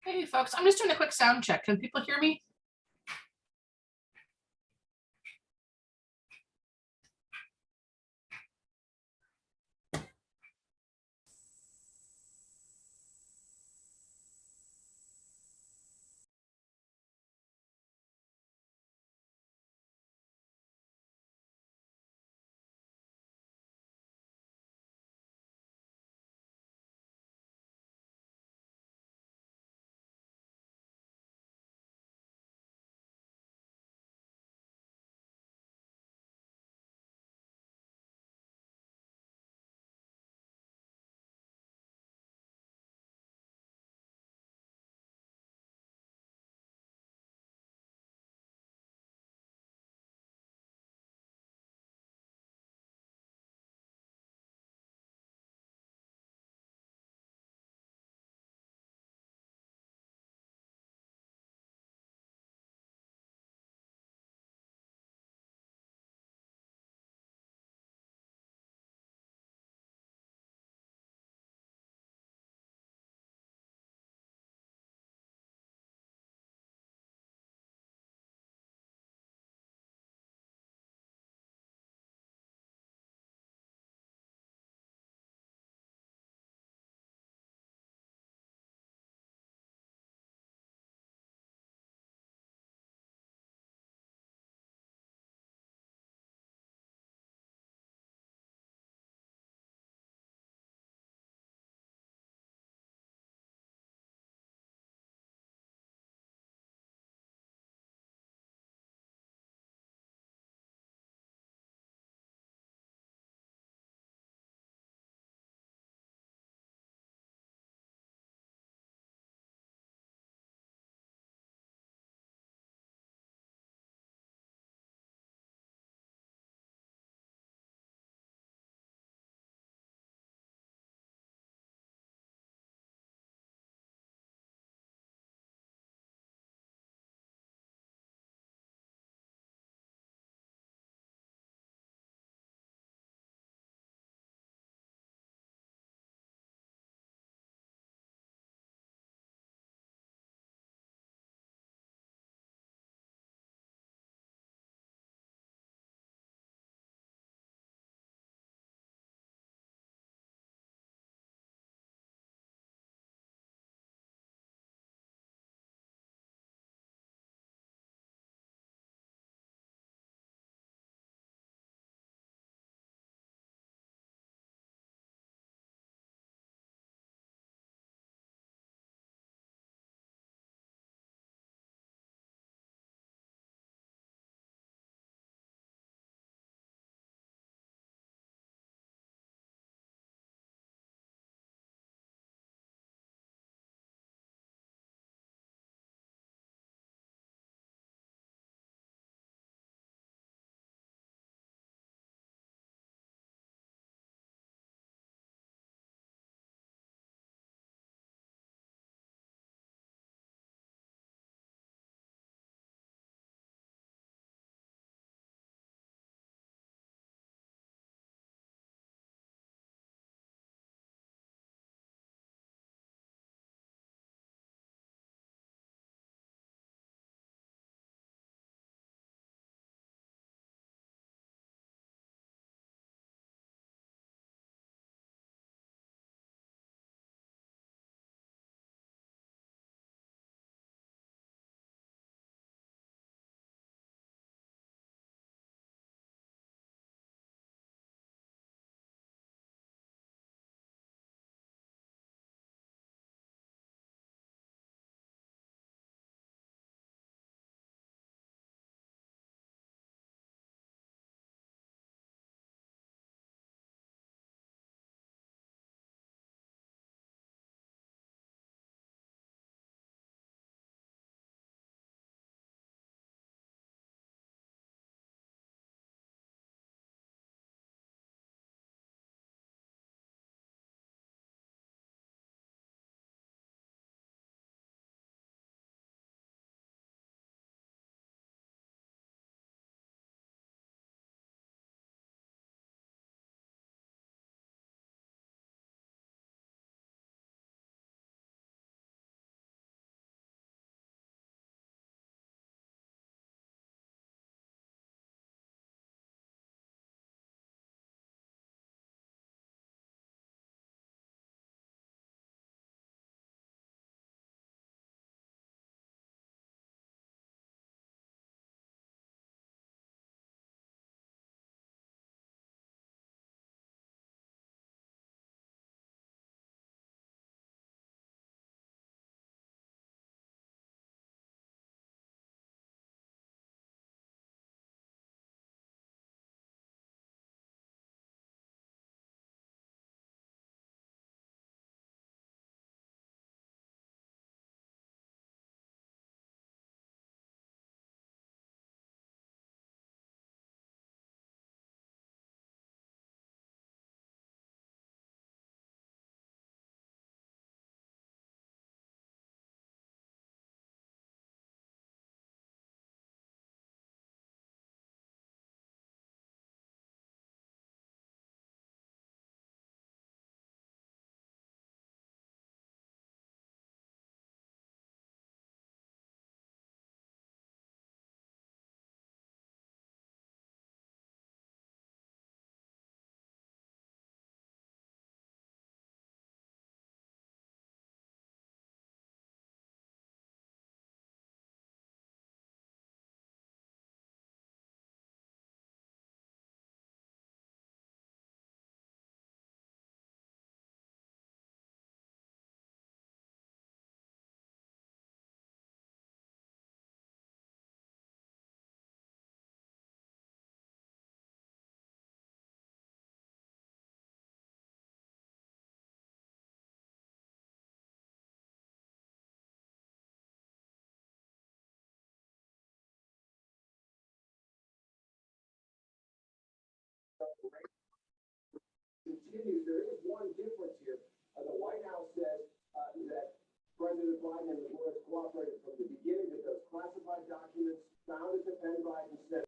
Hey folks, I'm just doing a quick sound check. Can people hear me? continues, there is one difference here. The White House says that President Biden and the lawyers cooperated from the beginning, that those classified documents found at the pen Biden said.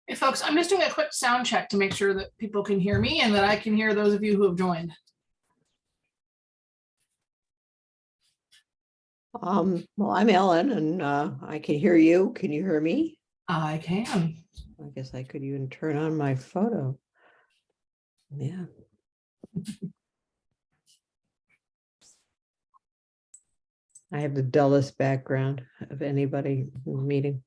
Hey, folks, I'm just doing a quick sound check to make sure that people can hear me and that I can hear those of you who have joined. Well, I'm Ellen and I can hear you. Can you hear me? I can. I guess I could even turn on my photo. Yeah. I have the dullest background of anybody in the meeting.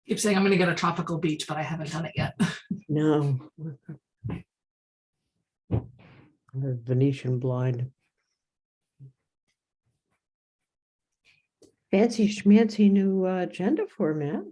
Keep saying I'm going to get a tropical beach, but I haven't done it yet. No. The Venetian blind. Fancy schmancy new agenda format.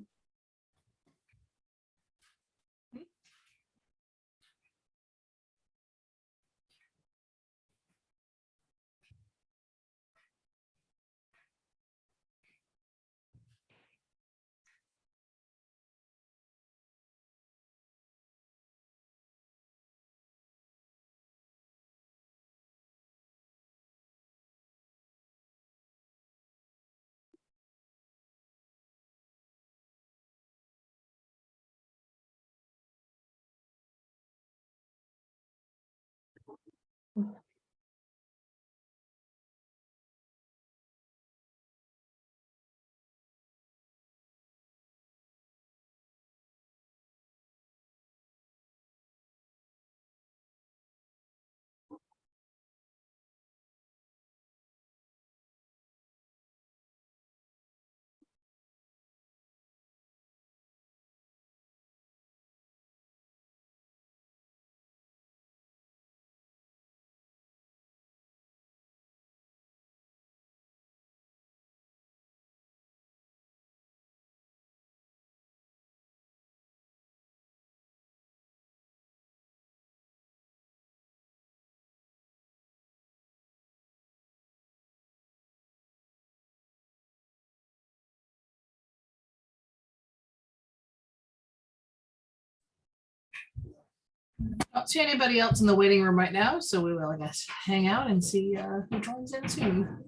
I don't see anybody else in the waiting room right now, so we will, I guess, hang out and see who joins in soon.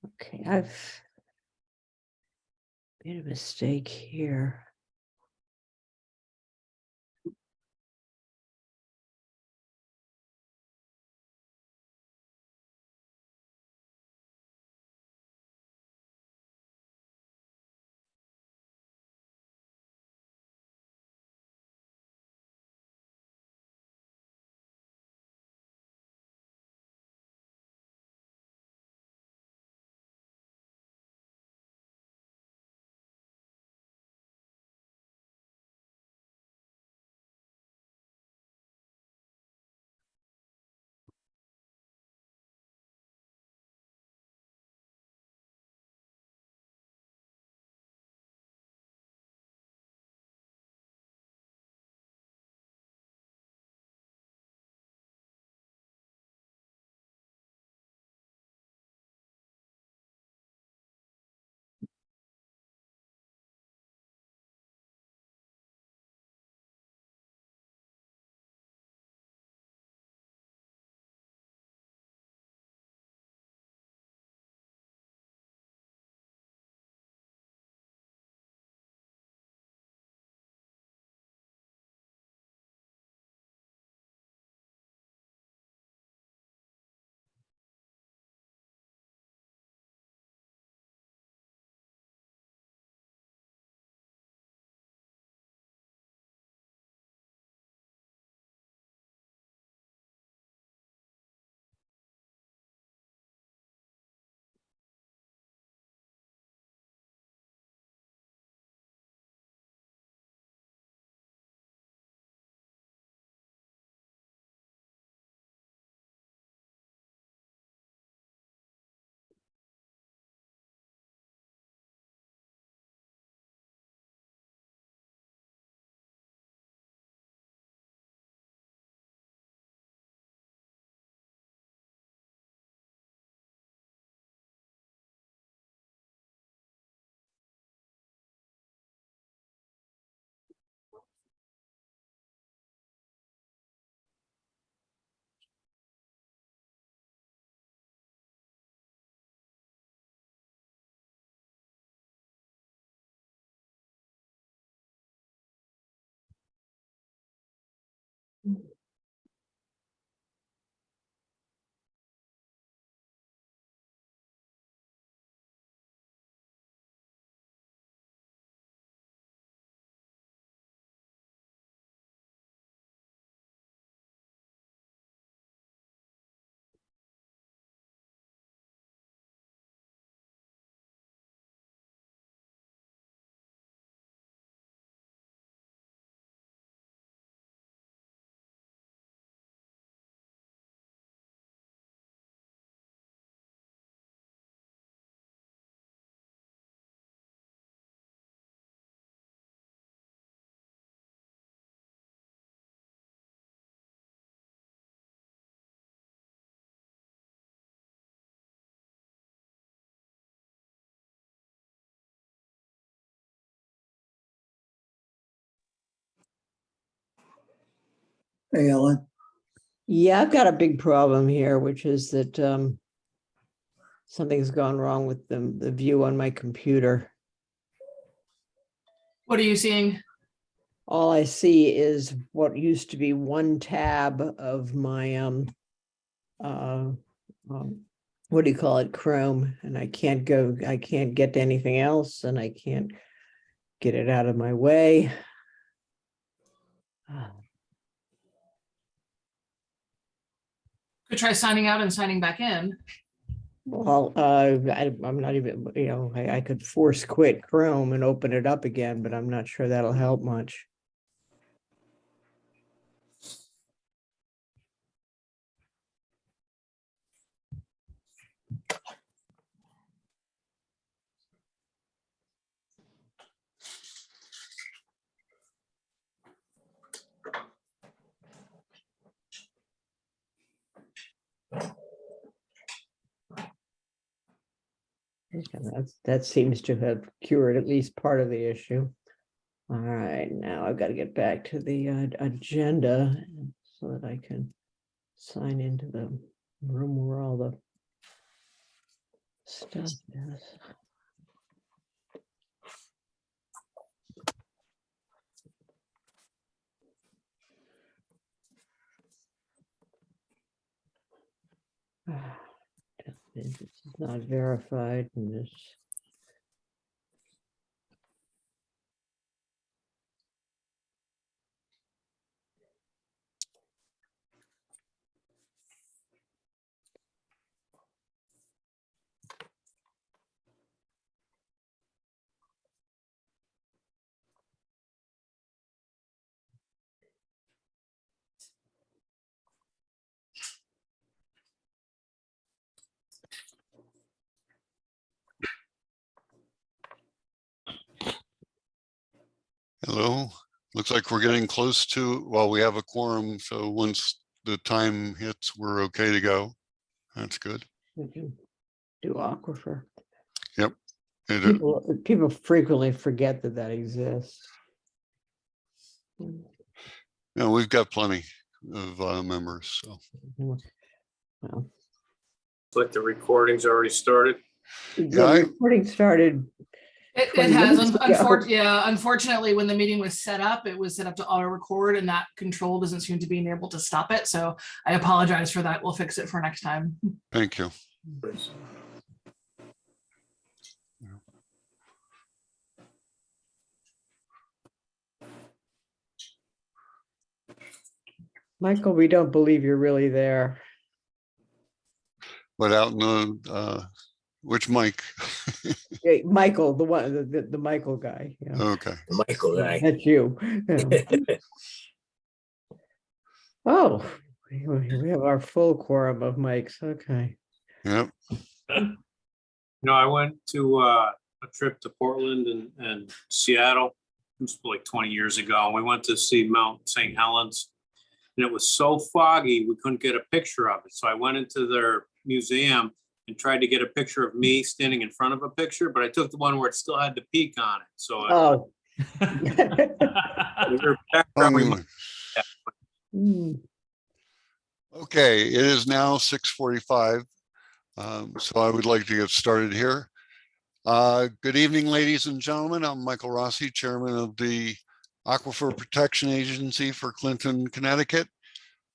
Okay, I've made a mistake here. Hey, Ellen. Yeah, I've got a big problem here, which is that something's gone wrong with the view on my computer. What are you seeing? All I see is what used to be one tab of my uh, what do you call it, Chrome, and I can't get to anything else, and I can't get it out of my way. Could try signing out and signing back in. Well, I'm not even, I could force quit Chrome and open it up again, but I'm not sure that'll help much. Okay, that seems to have cured at least part of the issue. All right, now I've got to get back to the agenda so that I can sign into the room where all the stuff is. This is not verified and this. Hello, looks like we're getting close to, well, we have a quorum, so once the time hits, we're okay to go. That's good. We can do Aquifer. Yep. People frequently forget that exists. No, we've got plenty of members, so. Well, Like the recording's already started. the recording started. It 20 has, minutes ago. unfortunately, when the meeting was set up, it was set up to auto record and that control doesn't seem to be able to stop it. So I apologize for that. We'll fix it for next time. Thank you. Michael, we don't believe you're really there. But out in the, which mic? Hey, Michael, the one, the Michael guy. Yeah. Okay. Michael, right? That's you. Yeah. Oh, we have our full quorum of mics. Okay. Yep. No, I went to a trip to Portland and Seattle. It was like 20 years ago. We went to see Mount St. Helens. And it was so foggy, we couldn't get a picture of it. So I went into their museum and tried to get a picture of me standing in front of a picture, but I took the one where it still had the peak on it. So Oh. we were back probably. Mm. Okay, it is now 6:45. So I would like to get started here. Good evening, ladies and gentlemen. I'm Michael Rossi, Chairman of the Aquifer Protection Agency for Clinton, Connecticut.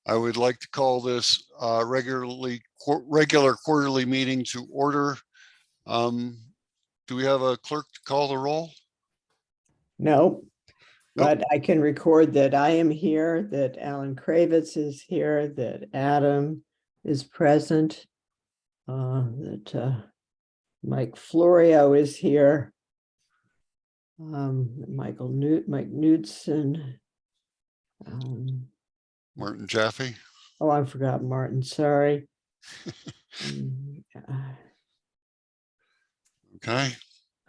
I would like to call this regular quarterly meeting to order. Do we have a clerk to call the roll? No, Nope. but I can record that I am here, that Alan Kravitz is here, that Adam is present, that Mike Florio is here, Mike Knudsen, Martin Jaffe. oh, I forgot Martin, sorry. Okay.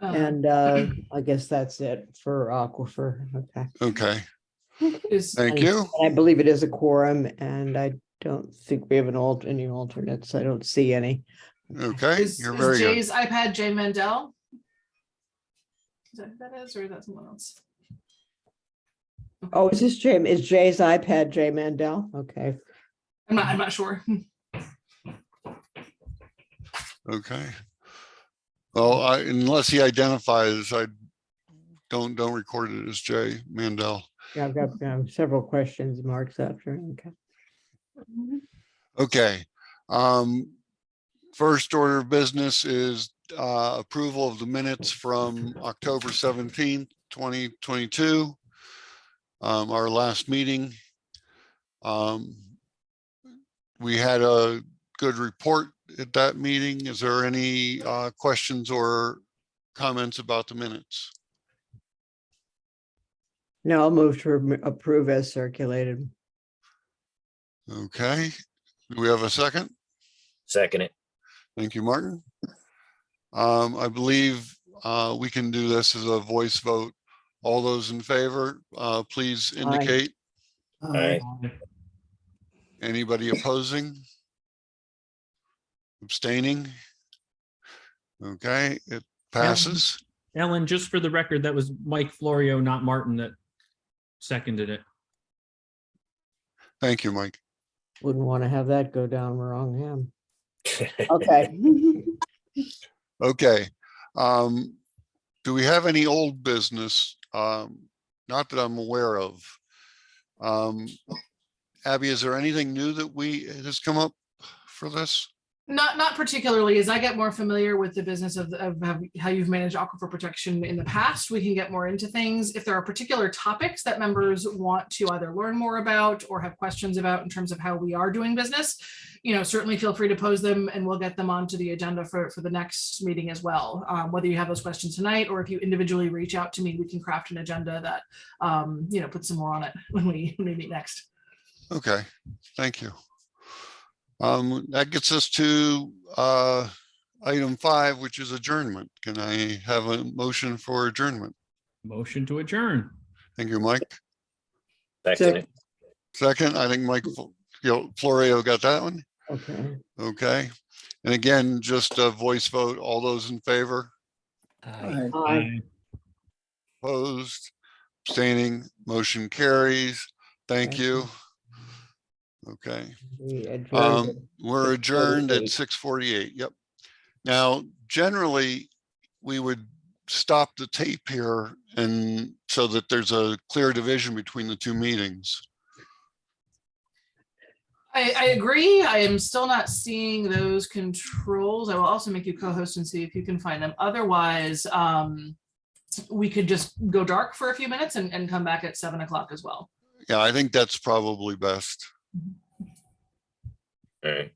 And I guess that's it for Aquifer. Okay. Okay. Is Thank And you. I believe it is a quorum, and I don't think we have any alternates. I don't see any. Okay. You're very good. Jay's iPad Jay Mandel? Is that who that is, or is that someone else? Oh, is this Jay? Is Jay's iPad Jay Mandel? Okay. I'm not sure. Okay. Well, unless he identifies, I don't record it as Jay Mandel. Yeah, I've got several questions marks after. Okay. Okay. First order of business is approval of the minutes from October 17th, 2022. Our last meeting. We had a good report at that meeting. Is there any questions or comments about the minutes? No, I'll move to approve as circulated. Okay. Do we have a second? Second it. Thank you, Martin. I believe we can do this as a voice vote. All those in favor, please indicate. Aye. Anybody opposing? Abstaining? Okay, it passes. Ellen, just for the record, that was Mike Florio, not Martin, that seconded it. Thank you, Mike. Wouldn't want to have that go down wrong him. Okay. Okay. Do we have any old business? Not that I'm aware of. Abby, is there anything new that has come up for this? Not particularly. As I get more familiar with the business of how you've managed aquifer protection in the past, we can get more into things. If there are particular topics that members want to either learn more about or have questions about in terms of how we are doing business, certainly feel free to pose them and we'll get them onto the agenda for the next meeting as well. Whether you have those questions tonight or if you individually reach out to me, we can craft an agenda that puts some more on it when we meet next. Okay, thank you. That gets us to item 5, which is adjournment. Can I have a motion for adjournment? Motion to adjourn. Thank you, Mike. Second it. Second, I think Mike Florio got that one. Okay. Okay. And again, just a voice vote. All those in favor? Aye. Aye. Opposed? Abstaining? Motion carries. Thank you. Okay. We adjourned We're adjourned at 6:48. 6:48. Yep. Now, generally, we would stop the tape here and so that there's a clear division between the two meetings. I agree. I am still not seeing those controls. I will also make you co-host and see if you can find them. Otherwise, we could just go dark for a few minutes and come back at 7 o'clock as well. Yeah, I think that's probably best. All right.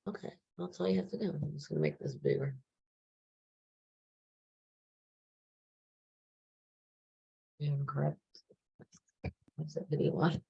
Okay, that's all you have to do. I'm just gonna make this bigger. Yeah, correct. What's that video on?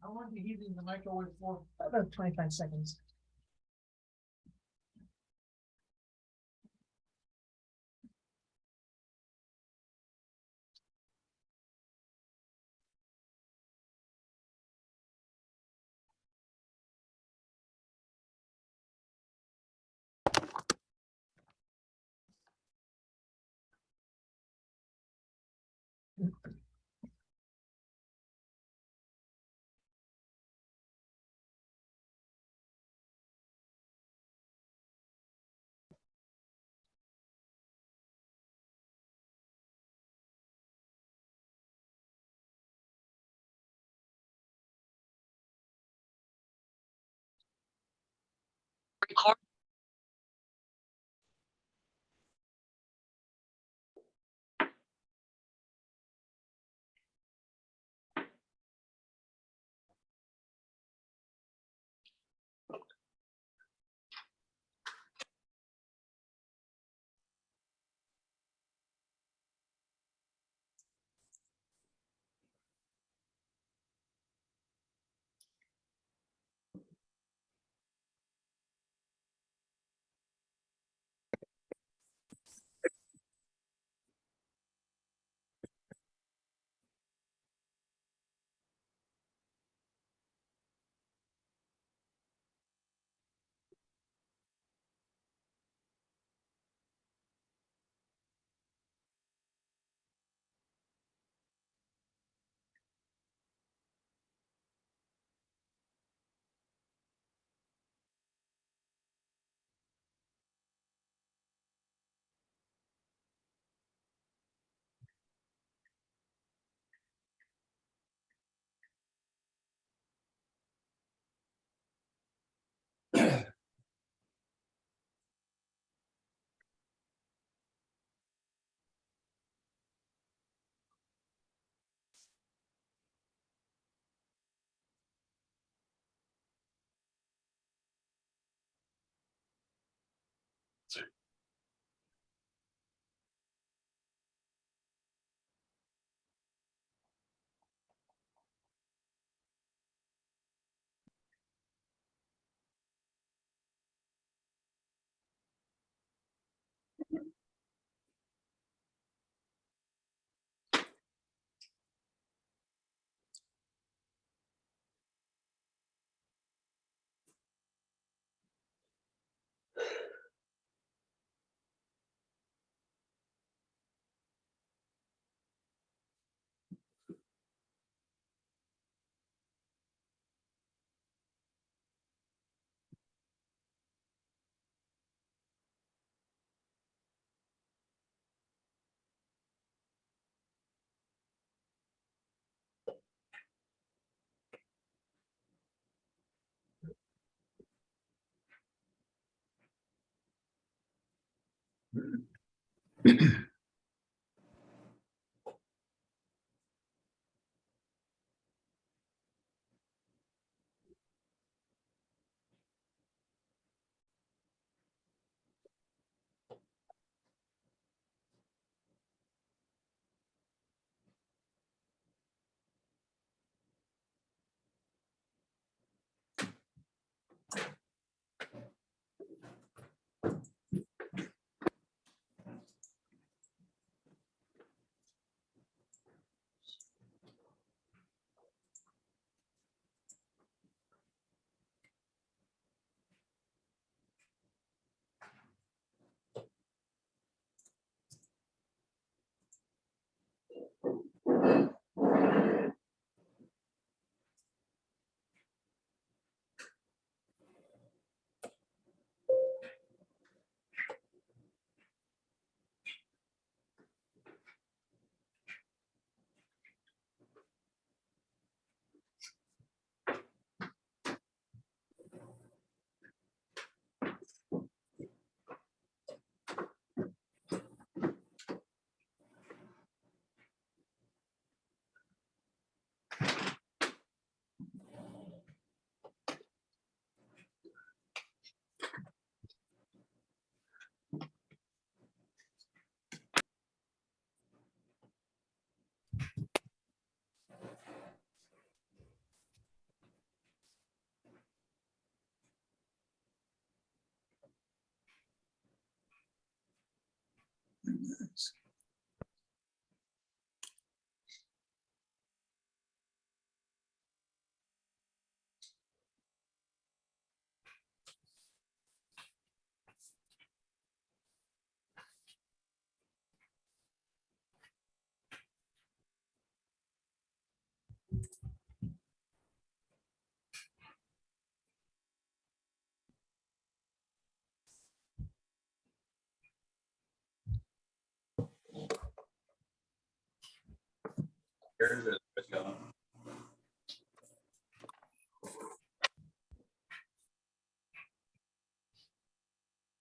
I want to heat it in the microwave for about 25 seconds.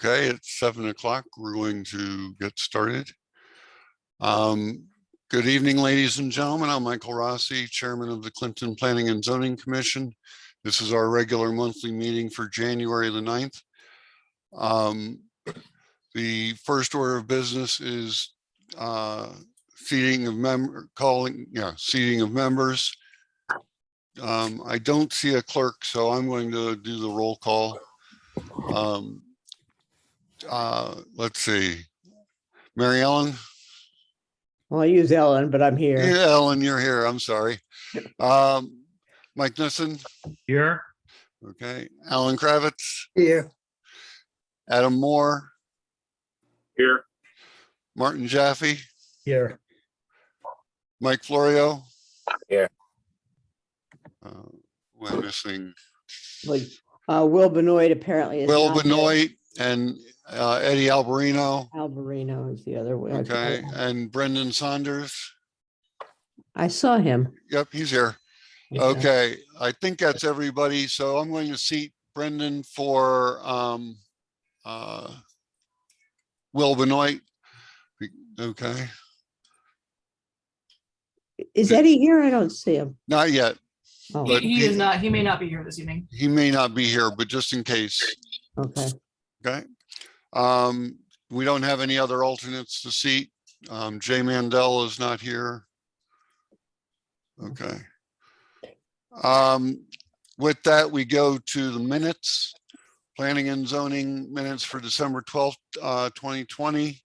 Okay, it's 7 o'clock. We're going to get started. Good evening, ladies and gentlemen. I'm Michael Rossi, Chairman of the Clinton Planning and Zoning Commission. This is our regular monthly meeting for January the 9th. The first order of business is seating of members. I don't see a clerk, so I'm going to do the roll call. Let's see. Mary Ellen? Well, I use Ellen, but I'm here. Yeah, Ellen, you're here. I'm sorry. Mike Nissen? Here. Okay. Alan Kravitz? Here. Adam Moore? Here. Martin Jaffe? Here. Mike Florio? Here. We're missing Like, Will Benoit apparently is Will not here. Benoit and Eddie Alberino. Alvarino is the other way. Okay. And Brendan Saunders. I saw him. Yep, he's here. Okay, I think that's everybody. So I'm going to seat Brendan for Will Benoit. Okay, Is Eddie here? I don't see him. not yet. Oh, But He is not, he may not be here this evening. He may not be here, but just in case. okay. Okay. We don't have any other alternates to seat. Jay Mandel is not here. Okay. With that, we go to the minutes, planning and zoning minutes for December 12th, 2020.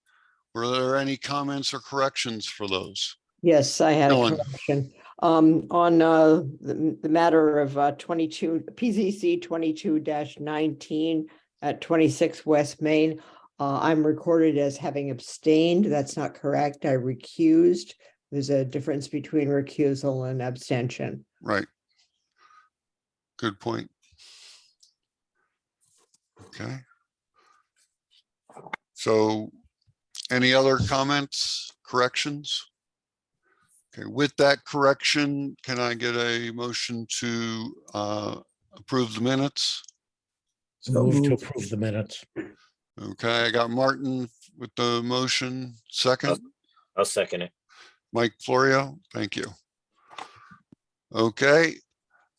Were there any comments or corrections for those? Yes, I had a Ellen. correction. On the matter of 22 PZC 22-19 at 26 West Main, I'm recorded as having abstained. That's not correct. I recused. There's a difference between recusal and abstention. Right. Good point. Okay. So any other comments, corrections? Okay, with that correction, can I get a motion to approve the minutes? Move to approve the minutes. Okay, I got Martin with the motion, second, I'll second it. Mike Florio, thank you. Okay,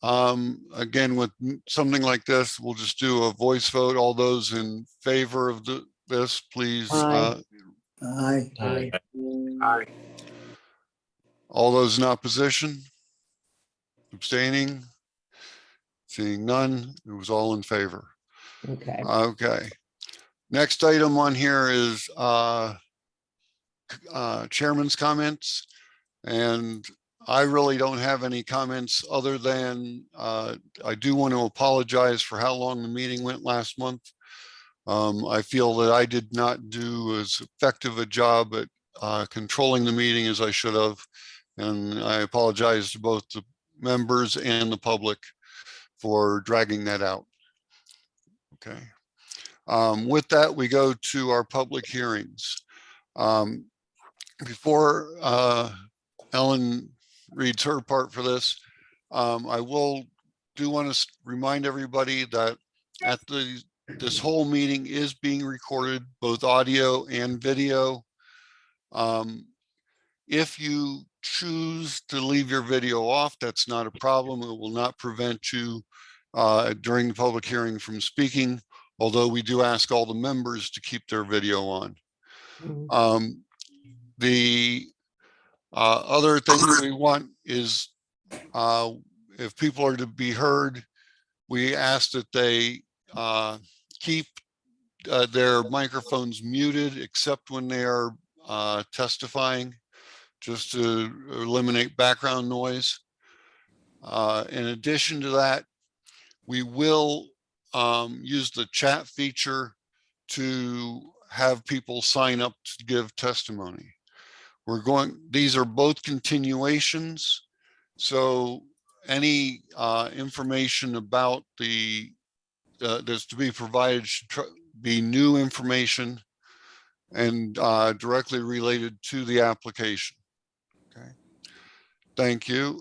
again, with something like this, we'll just do a voice vote. All those in favor of this, please. Aye. Aye. Aye. Aye. All those in opposition? Abstaining? Seeing none, it was all in favor. Okay. Okay. Next item on here is chairman's comments. And I really don't have any comments other than I do want to apologize for how long the meeting went last month. I feel that I did not do as effective a job at controlling the meeting as I should have. And I apologize to both the members and the public for dragging that out. Okay. With that, we go to our public hearings. Before Ellen reads her part for this, I do want to remind everybody that this whole meeting is being recorded, both audio and video. If you choose to leave your video off, that's not a problem. It will not prevent you during the public hearing from speaking, although we do ask all the members to keep their video on. Mhm. The other thing we want is if people are to be heard, we ask that they keep their microphones muted except when they are testifying, just to eliminate background noise. In addition to that, we will use the chat feature to have people sign up to give testimony. These are both continuations. So any information about that's to be provided should be new information and directly related to the application. Okay. Thank you.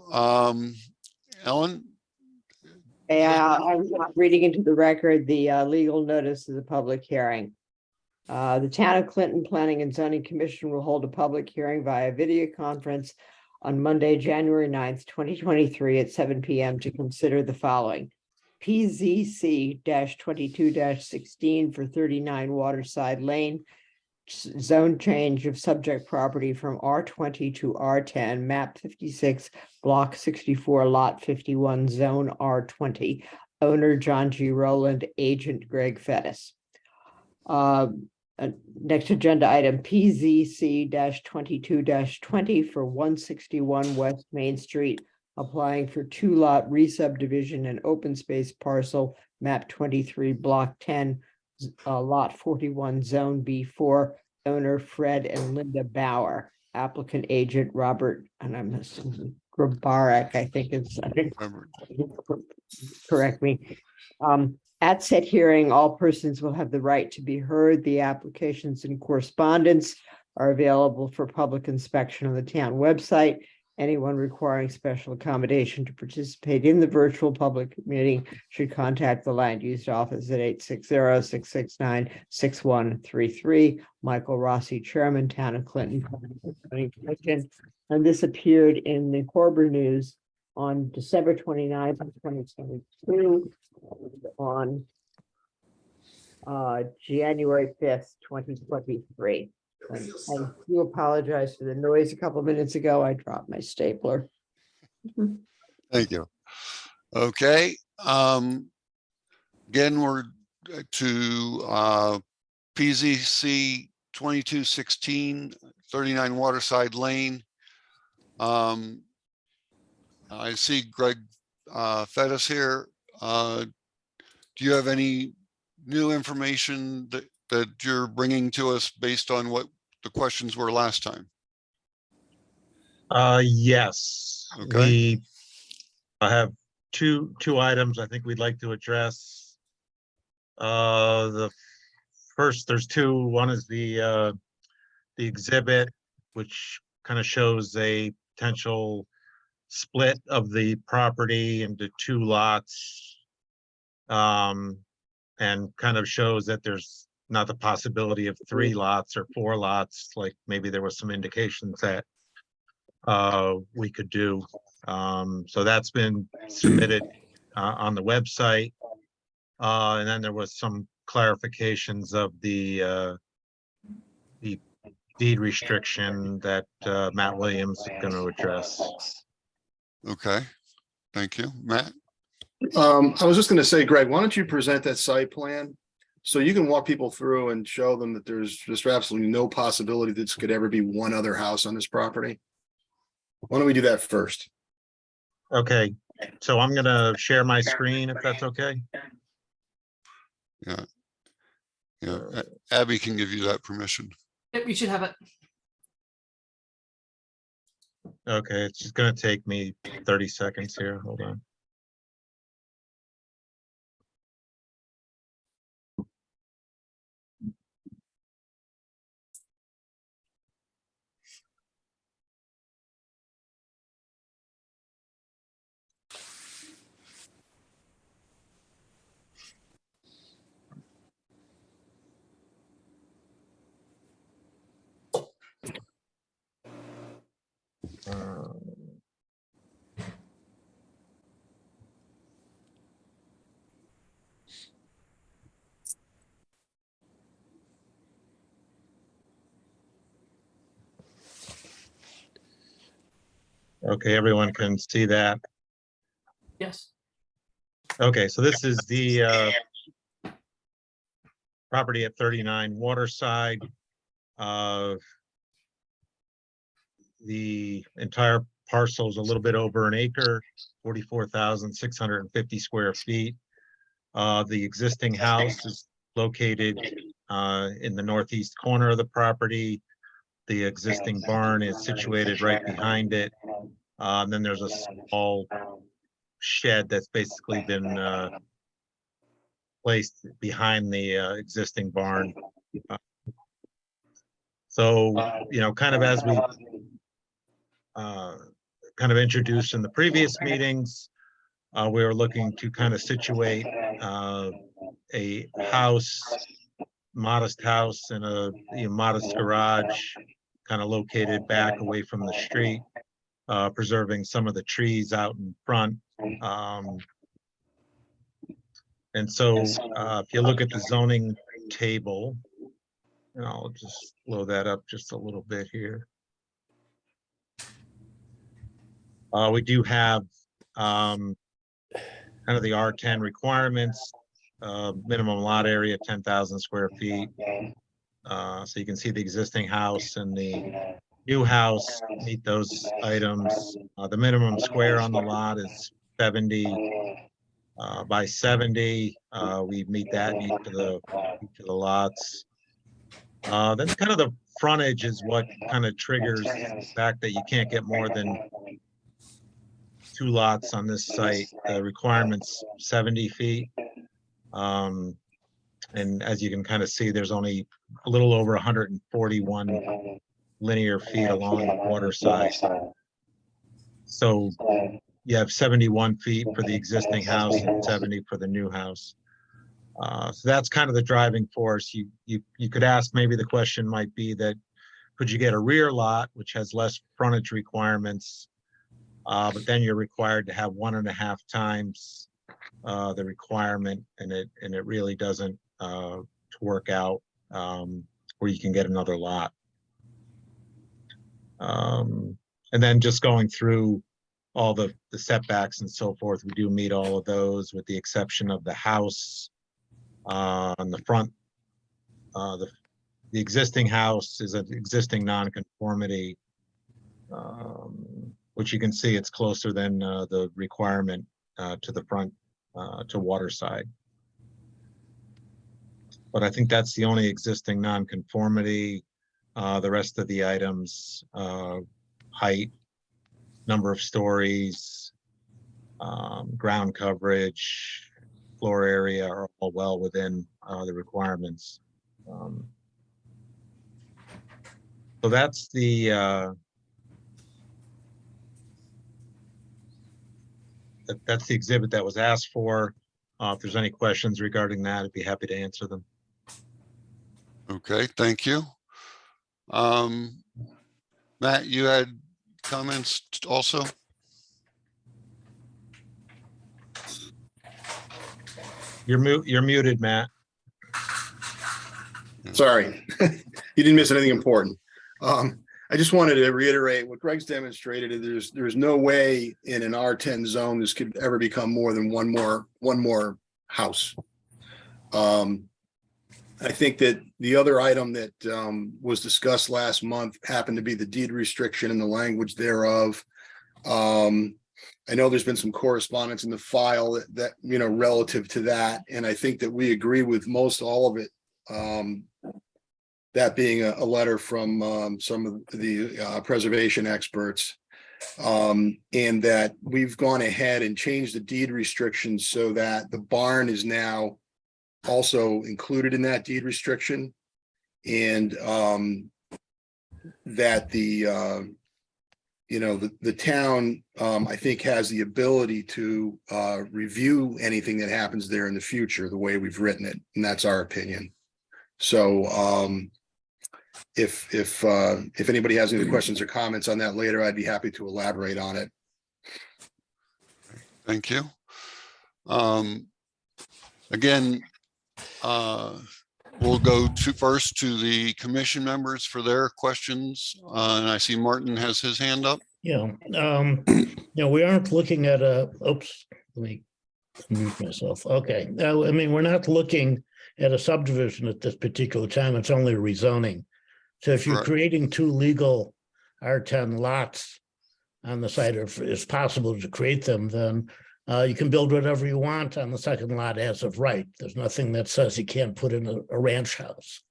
Ellen? Yeah, I'm reading into the record the legal notice of the public hearing. The Town of Clinton Planning and Zoning Commission will hold a public hearing via video conference on Monday, January 9th, 2023 at 7 p.m. to consider the following. PZC 22-16 for 39 Waterside Lane, zone change of subject property from R20 to R10, map 56, block 64, lot 51, zone R20. Owner John G. Rowland, agent Greg Fettis. Next agenda item, PZC 22-20 for 161 West Main Street, applying for 2-lot re-subdivision and open space parcel, map 23, block 10, lot 41, zone B4, owner Fred and Linda Bauer, applicant agent Robert, and I'm assuming Grabarek, I think it's, correct me. At said hearing, all persons will have the right to be heard. The applications and correspondence are available for public inspection on the town website. Anyone requiring special accommodation to participate in the virtual public meeting should contact the land use office at 860-669-6133. Michael Rossi, Chairman, Town of Clinton. And this appeared in the Corber News on December 29th, 2022, on January 5th, 2023. And I do apologize for the noise a couple minutes ago. I dropped my stapler. Thank you. Okay. Again, we're to PZC 2216, 39 Waterside Lane. I see Greg Fettis here. Do you have any new information that you're bringing to us based on what the questions were last time? Yes. Okay. I have two items I think we'd like to address. The first, there's two. One is the exhibit, which kind of shows a potential split of the property into 2 lots, and kind of shows that there's not the possibility of 3 lots or 4 lots, like maybe there was some indications that we could do. So that's been submitted on the website. And then there was some clarifications of the deed restriction that Matt Williams is going to address. Okay, thank you. Matt? I was just gonna say, Greg, why don't you present that site plan? So you can walk people through and show them that there's just absolutely no possibility that this could ever be one other house on this property. Why don't we do that first? Okay, so I'm gonna share my screen if that's okay. Yeah. Yeah, Abby can give you that permission. Yep, you should have it. Okay, it's just gonna take me 30 seconds here. Hold on. Okay, everyone can see that. Yes. Okay, so this is the property at 39 Waterside. The entire parcel is a little bit over an acre, 44,650 square feet. The existing house is located in the northeast corner of the property. The existing barn is situated right behind it. And then there's a small shed that's basically been placed behind the existing barn. So, you know, kind of as we kind of introduced in the previous meetings, we were looking to kind of situate a house, modest house and a modest garage kind of located back away from the street, preserving some of the trees out in front. And so if you look at the zoning table, and I'll just blow that up just a little bit here. We do have kind of the R10 requirements, minimum lot area, 10,000 square feet. So you can see the existing house and the new house meet those items. The minimum square on the lot is 70 by 70. We meet that in each of the lots. Then kind of the frontage is what kind of triggers the fact that you can't get more than 2 lots on this site. The requirement's 70 feet. And as you can kind of see, there's only a little over 141 linear feet along the water side. So you have 71 feet for the existing house and 70 for the new house. So that's kind of the driving force. You could ask, maybe the question might be that, could you get a rear lot, which has less frontage requirements, but then you're required to have 1.5 times the requirement, and it really doesn't work out where you can get another lot. And then just going through all the setbacks and so forth, we do meet all of those with the exception of the house on the front. The existing house is an existing nonconformity, which you can see it's closer than the requirement to the front to Waterside. But I think that's the only existing nonconformity. The rest of the items, height, number of stories, ground coverage, floor area are all well within the requirements. So that's the that's the exhibit that was asked for. If there's any questions regarding that, I'd be happy to answer them. Okay, thank you. Matt, you had comments also? You're muted, Matt. Sorry, you didn't miss anything important. I just wanted to reiterate what Greg's demonstrated. There's no way in an R10 zone this could ever become more than one more house. I think that the other item that was discussed last month happened to be the deed restriction and the language thereof. I know there's been some correspondence in the file that relative to that, and I think that we agree with most all of it. That being a letter from some of the preservation experts, and that we've gone ahead and changed the deed restrictions so that the barn is now also included in that deed restriction, and that the town I think has the ability to review anything that happens there in the future the way we've written it, and that's our opinion. So if anybody has any questions or comments on that later, I'd be happy to elaborate on it. Thank you. Again, we'll go first to the commission members for their questions. And I see Martin has his hand up. Yeah, we aren't looking at oops, let me mute myself. Okay, I mean, we're not looking at a subdivision at this particular time. It's only rezoning. So if you're Correct. creating two legal R10 lots on the site, or if it's possible to create them, then you can build whatever you want on the second lot as of right. There's nothing that says you can't put in a ranch house.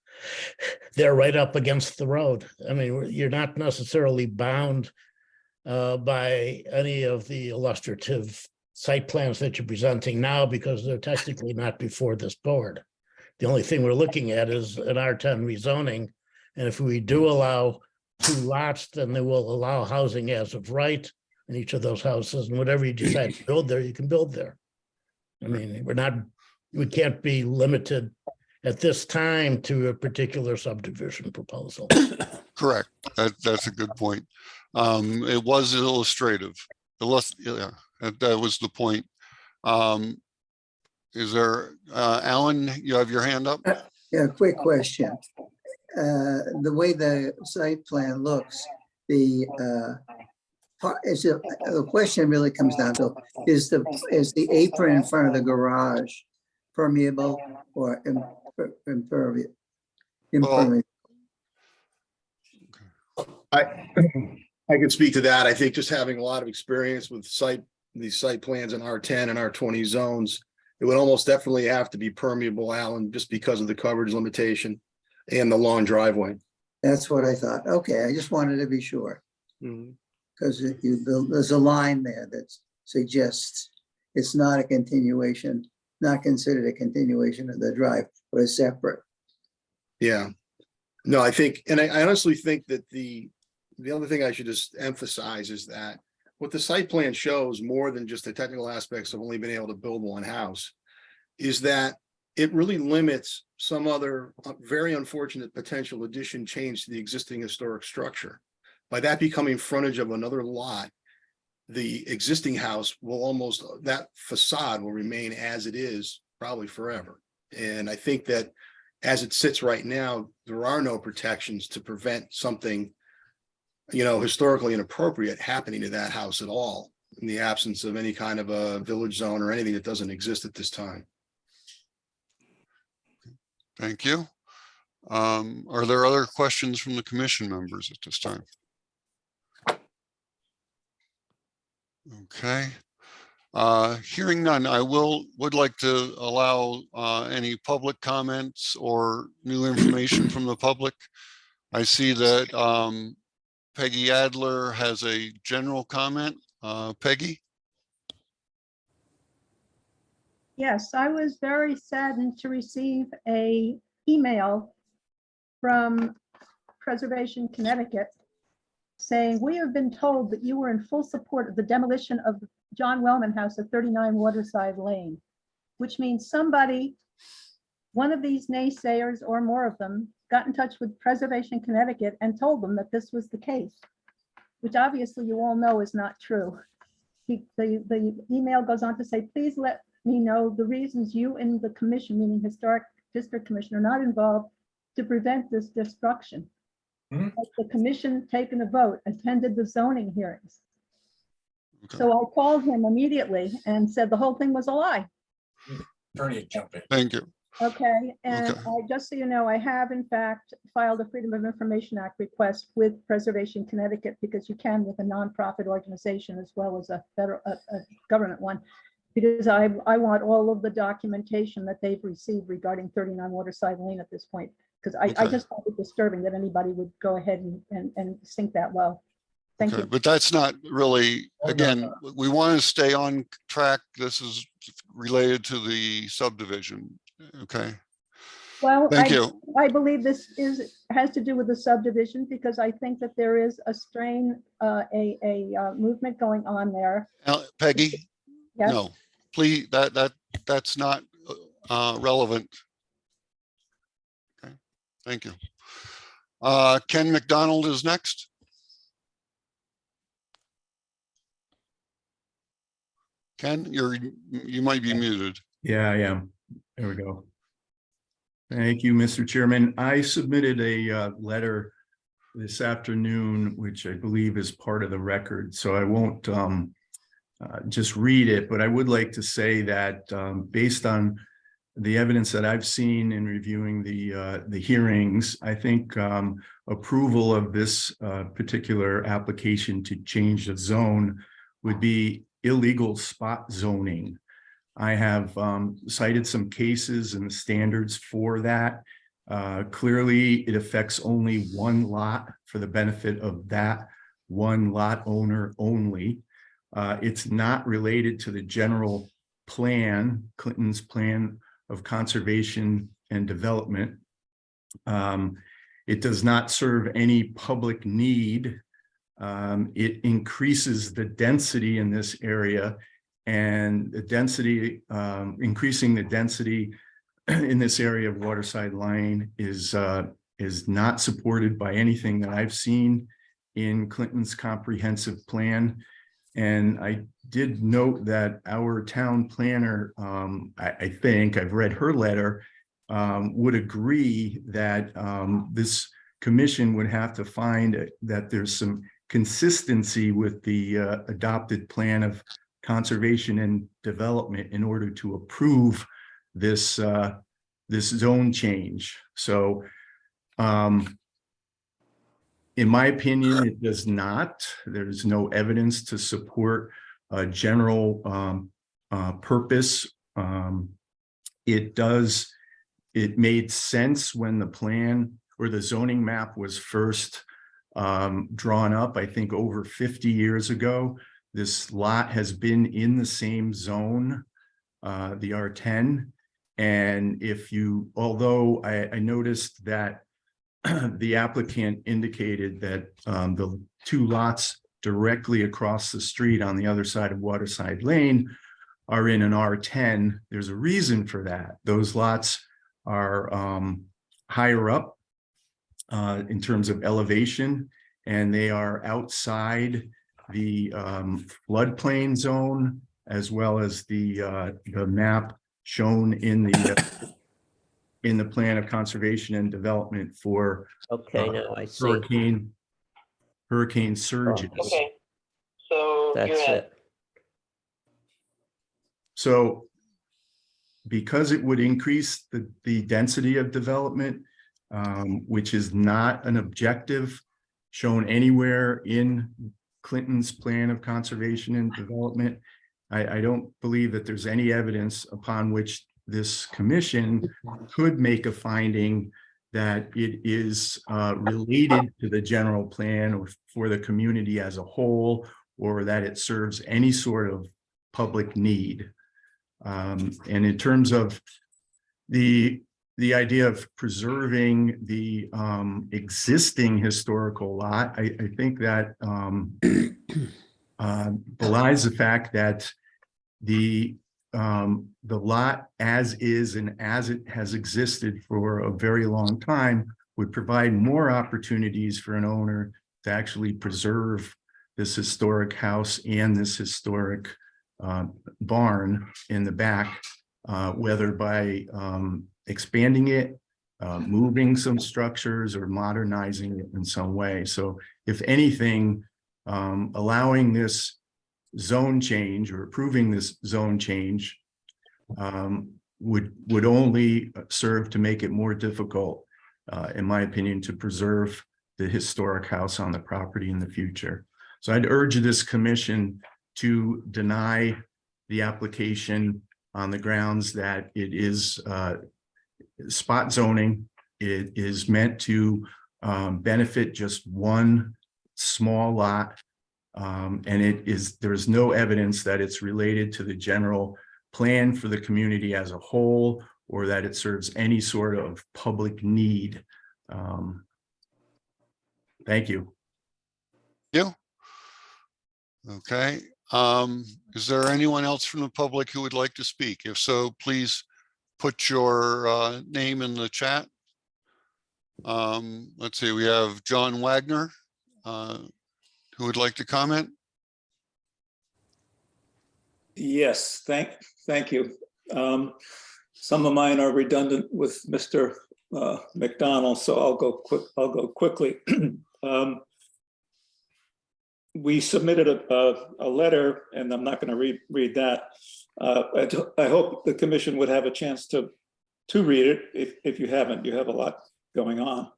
They're right up against the road. I mean, you're not necessarily bound by any of the illustrative site plans that you're presenting now, because they're technically not before this board. The only thing we're looking at is an R10 rezoning. And if we do allow two lots, then they will allow housing as of right in each of those houses, and whatever you decide to build there, you can build there. I mean, we can't be limited at this time to a particular subdivision proposal. Correct. That's a good point. It was illustrative. Yeah, that was the point. Is there, Alan, you have your hand up? Yeah, quick question. The way the site plan looks, the question really comes down to, is the apron in front of the garage permeable or impervious? Well, I could speak to that. I think just having a lot of experience with these site plans in R10 and R20 zones, it would almost definitely have to be permeable, Alan, just because of the coverage limitation and the long driveway. That's what I thought. Okay, I just wanted to be sure. Because there's a line there that suggests it's not a continuation, not considered a continuation of the drive, but a separate. Yeah. No, I think, and I honestly think that the other thing I should just emphasize is that what the site plan shows, more than just the technical aspects of only being able to build one house, is that it really limits some other very unfortunate potential addition change to the existing historic structure. By that becoming frontage of another lot, the existing house will that facade will remain as it is probably forever. And I think that as it sits right now, there are no protections to prevent something, historically inappropriate happening to that house at all, in the absence of any kind of a village zone or anything that doesn't exist at this time. Thank you. Are there other questions from the commission members at this time? Okay. Hearing none, I would like to allow any public comments or new information from the public. I see that Peggy Adler has a general comment. Peggy? Yes, I was very saddened to receive an email from Preservation Connecticut saying, "We have been told that you were in full support of the demolition of the John Wellman House at 39 Waterside Lane," which means somebody one of these naysayers or more of them got in touch with Preservation Connecticut and told them that this was the case, which obviously you all know is not true. The email goes on to say, please let me know the reasons you and the commission, meaning Historic District Commission, are not involved to prevent this destruction. Mhm. Has the commission taken a vote, attended the zoning hearings? Okay. So I called him immediately and said the whole thing was a lie. Thank you. Okay, and Okay. just so you know, I have in fact filed a Freedom of Information Act request with Preservation Connecticut, because you can with a nonprofit organization as well as a federal, a government one, because I want all of the documentation that they've received regarding 39 Waterside Lane at this point, because I Okay. just find it disturbing that anybody would go ahead and sink that low. Thank Okay, you. but that's not really, again, we want to stay on track. This is related to the subdivision. Okay, Well, thank you. I believe this has to do with the subdivision, because I think that there is a strain, a movement going on there. Peggy, Yes. no, please, that's not relevant. Okay, thank you. Ken McDonald is next. Ken, you might be muted. Yeah, I am. There we go. Thank you, Mr. Chairman. I submitted a letter this afternoon, which I believe is part of the record, so I won't just read it, but I would like to say that based on the evidence that I've seen in reviewing the hearings, I think approval of this particular application to change the zone would be illegal spot zoning. I have cited some cases and standards for that. Clearly, it affects only one lot for the benefit of that one lot owner only. It's not related to the general plan, Clinton's plan of conservation and development. It does not serve any public need. It increases the density in this area, and the density, increasing the density in this area of Waterside Lane is not supported by anything that I've seen in Clinton's comprehensive plan. And I did note that our town planner, I think I've read her letter, would agree that this commission would have to find that there's some consistency with the adopted plan of conservation and development in order to approve this this zone change. So in my opinion, it does not. There's no evidence to support a general purpose. It made sense when the plan or the zoning map was first drawn up, I think over 50 years ago. This lot has been in the same zone, the R10. And although I noticed that the applicant indicated that the two lots directly across the street on the other side of Waterside Lane are in an R10, there's a reason for that. Those lots are higher up in terms of elevation, and they are outside the floodplain zone, as well as the map shown in the plan of conservation and development for Okay, now I see. hurricane surges. Okay. So that's it. So because it would increase the density of development, which is not an objective shown anywhere in Clinton's plan of conservation and development, I don't believe that there's any evidence upon which this commission could make a finding that it is related to the general plan or for the community as a whole, or that it serves any sort of public need. And in terms of the idea of preserving the existing historical lot, I think that belies the fact that the the lot as is and as it has existed for a very long time would provide more opportunities for an owner to actually preserve this historic house and this historic barn in the back, whether by expanding it, moving some structures, or modernizing it in some way. So if anything, allowing this zone change or approving this zone change would only serve to make it more difficult, in my opinion, to preserve the historic house on the property in the future. So I'd urge this commission to deny the application on the grounds that it is spot zoning. It is meant to benefit just one small lot. And there's no evidence that it's related to the general plan for the community as a whole, or that it serves any sort of public need. Thank you. You. Okay. Is there anyone else from the public who would like to speak? If so, please put your name in the chat. Let's see, we have John Wagner, who would like to comment. Yes, thank you. Some of mine are redundant with Mr. McDonald, so I'll go quickly. We submitted a letter, and I'm not going to read that. I hope the commission would have a chance to read it. If you haven't, you have a lot going on.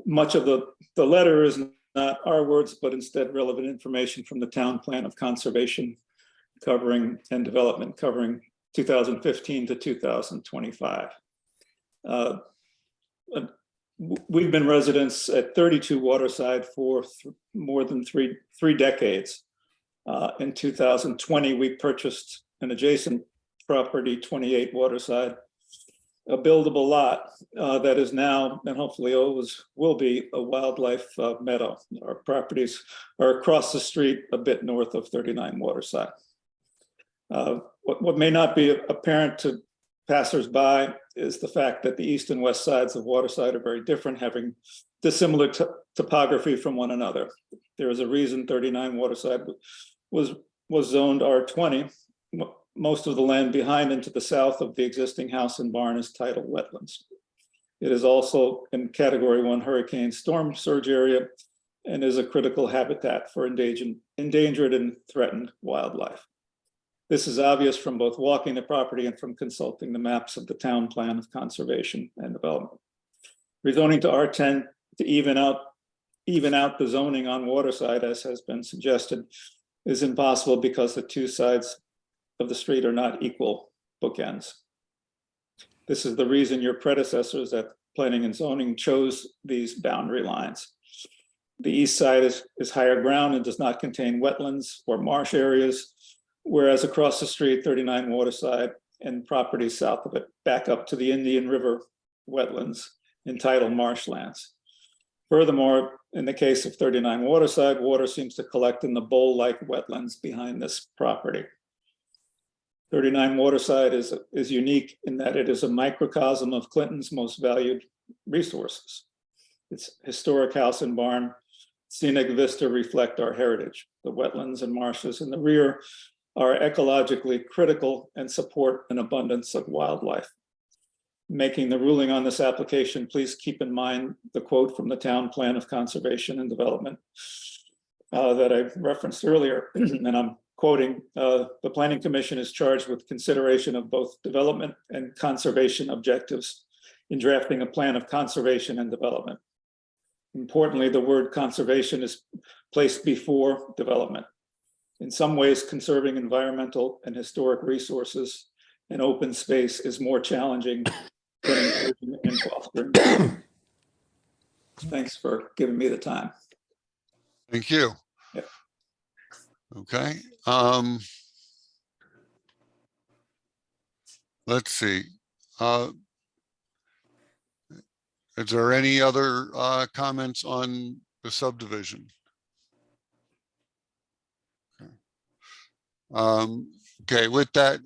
Much of the letter is not our words, but instead relevant information from the town plan of conservation covering and development covering 2015 to 2025. We've been residents at 32 Waterside for more than three decades. In 2020, we purchased an adjacent property, 28 Waterside, a buildable lot that is now, and hopefully always will be, a wildlife meadow. Our properties are across the street, a bit north of 39 Waterside. What may not be apparent to passersby is the fact that the east and west sides of Waterside are very different, having dissimilar topography from one another. There is a reason 39 Waterside was zoned R20. Most of the land behind and to the south of the existing house and barn is tidal wetlands. It is also in Category 1 hurricane storm surge area and is a critical habitat for endangered and threatened wildlife. This is obvious from both walking the property and from consulting the maps of the town plan of conservation and development. Rezoning to R10 to even out the zoning on Waterside, as has been suggested, is impossible because the two sides of the street are not equal bookends. This is the reason your predecessors at planning and zoning chose these boundary lines. The east side is higher ground and does not contain wetlands or marsh areas, whereas across the street, 39 Waterside and properties south of it back up to the Indian River wetlands and tidal marshlands. Furthermore, in the case of 39 Waterside, water seems to collect in the bowl-like wetlands behind this property. 39 Waterside is unique in that it is a microcosm of Clinton's most valued resources. Its historic house and barn, scenic vista reflect our heritage. The wetlands and marshes in the rear are ecologically critical and support an abundance of wildlife. Making the ruling on this application, please keep in mind the quote from the town plan of conservation and development that I referenced earlier, and I'm quoting, the Planning Commission is charged with consideration of both development and conservation objectives in drafting a plan of conservation and development. Importantly, the word conservation is placed before development. In some ways, conserving environmental and historic resources and open space is more challenging than encouraging and fostering. Thanks for giving me the time. Thank you. Yep. Okay. Let's see. Is there any other comments on the subdivision? Okay, with that,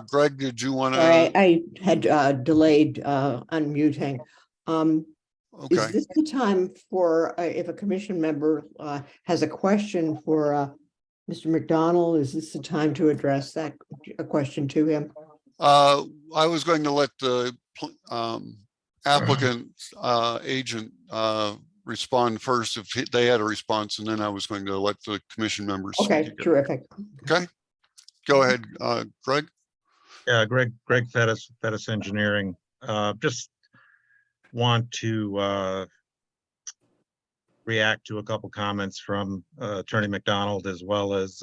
Greg, did you want Sorry, to? I had delayed unmuting. Is Okay, this the time for, if a commission member has a question for Mr. McDonald, is this the time to address that, a question to him? I was going to let the applicant agent respond first if they had a response, and then I was going to let the commission members speak Okay, again. terrific. Okay, go ahead, Greg. Yeah, Greg Fettis Engineering. Just want to react to a couple comments from Attorney McDonald as well as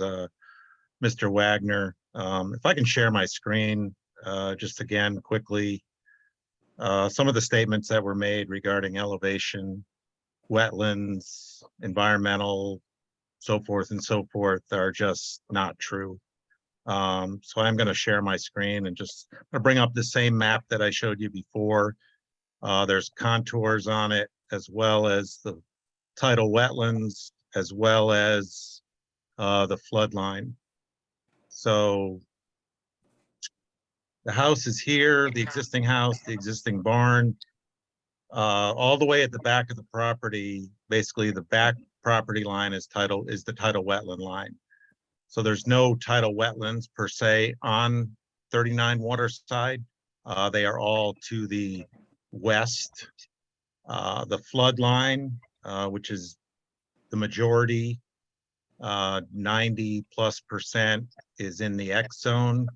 Mr. Wagner. If I can share my screen, just again quickly, some of the statements that were made regarding elevation, wetlands, environmental, so forth and so forth are just not true. So I'm going to share my screen and just bring up the same map that I showed you before. There's contours on it, as well as the tidal wetlands, as well as the flood line. So the house is here, the existing house, the existing barn, all the way at the back of the property. Basically, the back property line is the tidal wetland line. So there's no tidal wetlands per se on 39 Waterside. They are all to the west. The flood line, which is the majority, 90+% is in the X zone.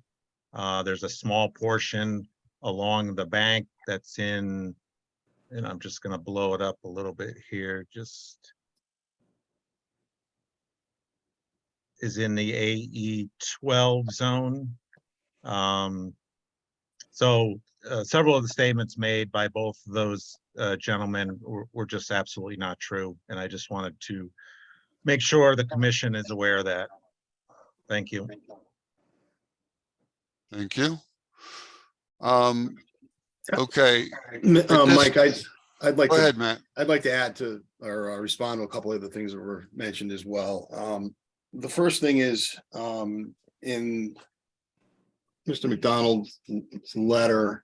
There's a small portion along the bank that's in, and I'm just going to blow it up a little bit here, just is in the AE12 zone. So several of the statements made by both of those gentlemen were just absolutely not true. And I just wanted to make sure the commission is aware of that. Thank you. Thank you. Okay. Mike, I'd like Go to, ahead, Matt. I'd like to add to or respond to a couple of the things that were mentioned as well. The first thing is in Mr. McDonald's letter,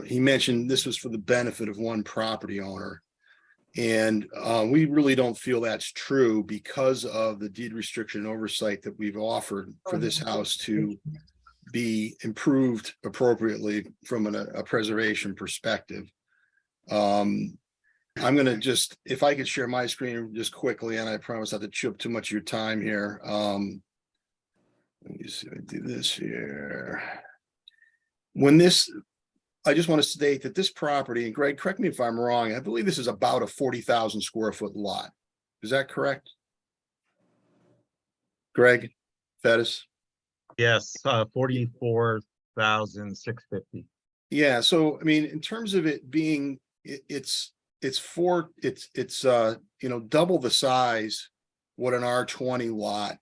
he mentioned this was for the benefit of one property owner. And we really don't feel that's true because of the deed restriction oversight that we've offered for this house to be improved appropriately from a preservation perspective. I'm going to just, if I could share my screen just quickly, and I promise not to chew up too much of your time here. Let me see if I do this here. I just want to state that this property, and Greg, correct me if I'm wrong, I believe this is about a 40,000 square foot lot. Is that correct? Greg Fettis? Yes, 44,650. Yeah, so I mean, in terms of it being, it's double the size what an R20 lot,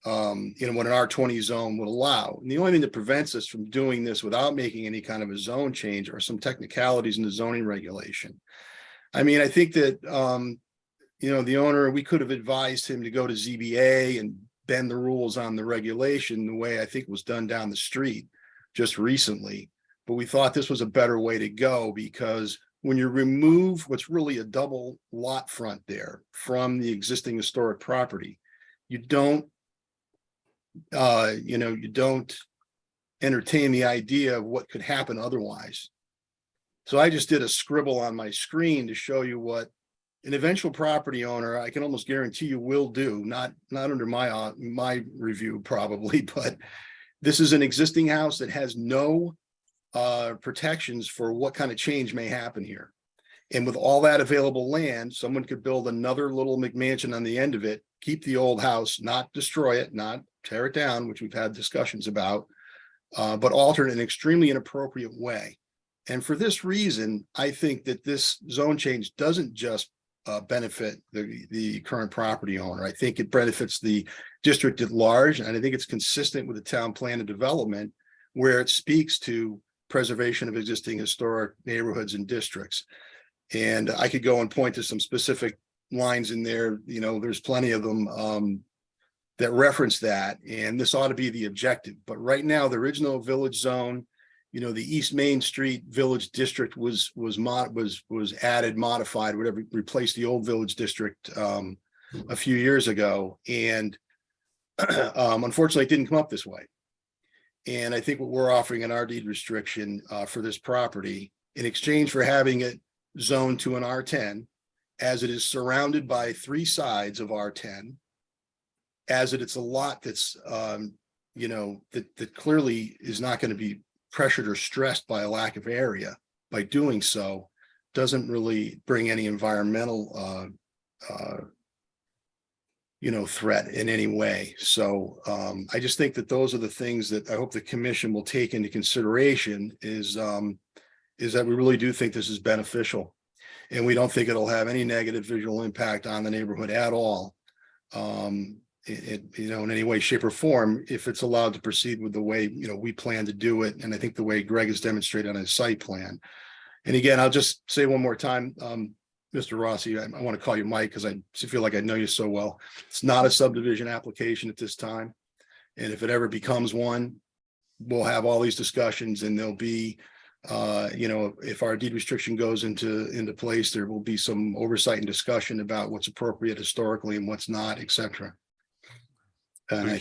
what an R20 zone would allow. And the only thing that prevents us from doing this without making any kind of a zone change are some technicalities in the zoning regulation. I mean, I think that the owner, we could have advised him to go to ZBA and bend the rules on the regulation the way I think was done down the street just recently. But we thought this was a better way to go, because when you remove what's really a double lot front there from the existing historic property, you don't entertain the idea of what could happen otherwise. So I just did a scribble on my screen to show you what an eventual property owner, I can almost guarantee you, will do, not under my review probably, but this is an existing house that has no protections for what kind of change may happen here. And with all that available land, someone could build another little McMansion on the end of it, keep the old house, not destroy it, not tear it down, which we've had discussions about, but alter it in an extremely inappropriate way. And for this reason, I think that this zone change doesn't just benefit the current property owner. I think it benefits the district at large, and I think it's consistent with the town plan and development, where it speaks to preservation of existing historic neighborhoods and districts. And I could go and point to some specific lines in there. There's plenty of them. that reference that, and this ought to be the objective. But right now, the original village zone, you know, the East Main Street Village District was added, modified, whatever, replaced the old village district a few years ago, and unfortunately, it didn't come up this way. And I think what we're offering an RD restriction for this property in exchange for having it zoned to an R10, as it is surrounded by 3 sides of R10, as it's a lot that's, you know, that clearly is not going to be pressured or stressed by a lack of area. By doing so, doesn't really bring any environmental, you know, threat in any way. So I just think that those are the things that I hope the commission will take into consideration is that we really do think this is beneficial, and we don't think it'll have any negative visual impact on the neighborhood at all. You know, in any way, shape, or form, if it's allowed to proceed with the way, you know, we plan to do it, and I think the way Greg has demonstrated on his site plan. And again, I'll just say one more time, Mr. Rossi, I want to call you Mike because I feel like I know you so well. It's not a subdivision application at this time, and if it ever becomes one, we'll have all these discussions, and there'll be, you know, if our deed restriction goes into place, there will be some oversight and discussion about what's appropriate historically and what's not, et cetera. And I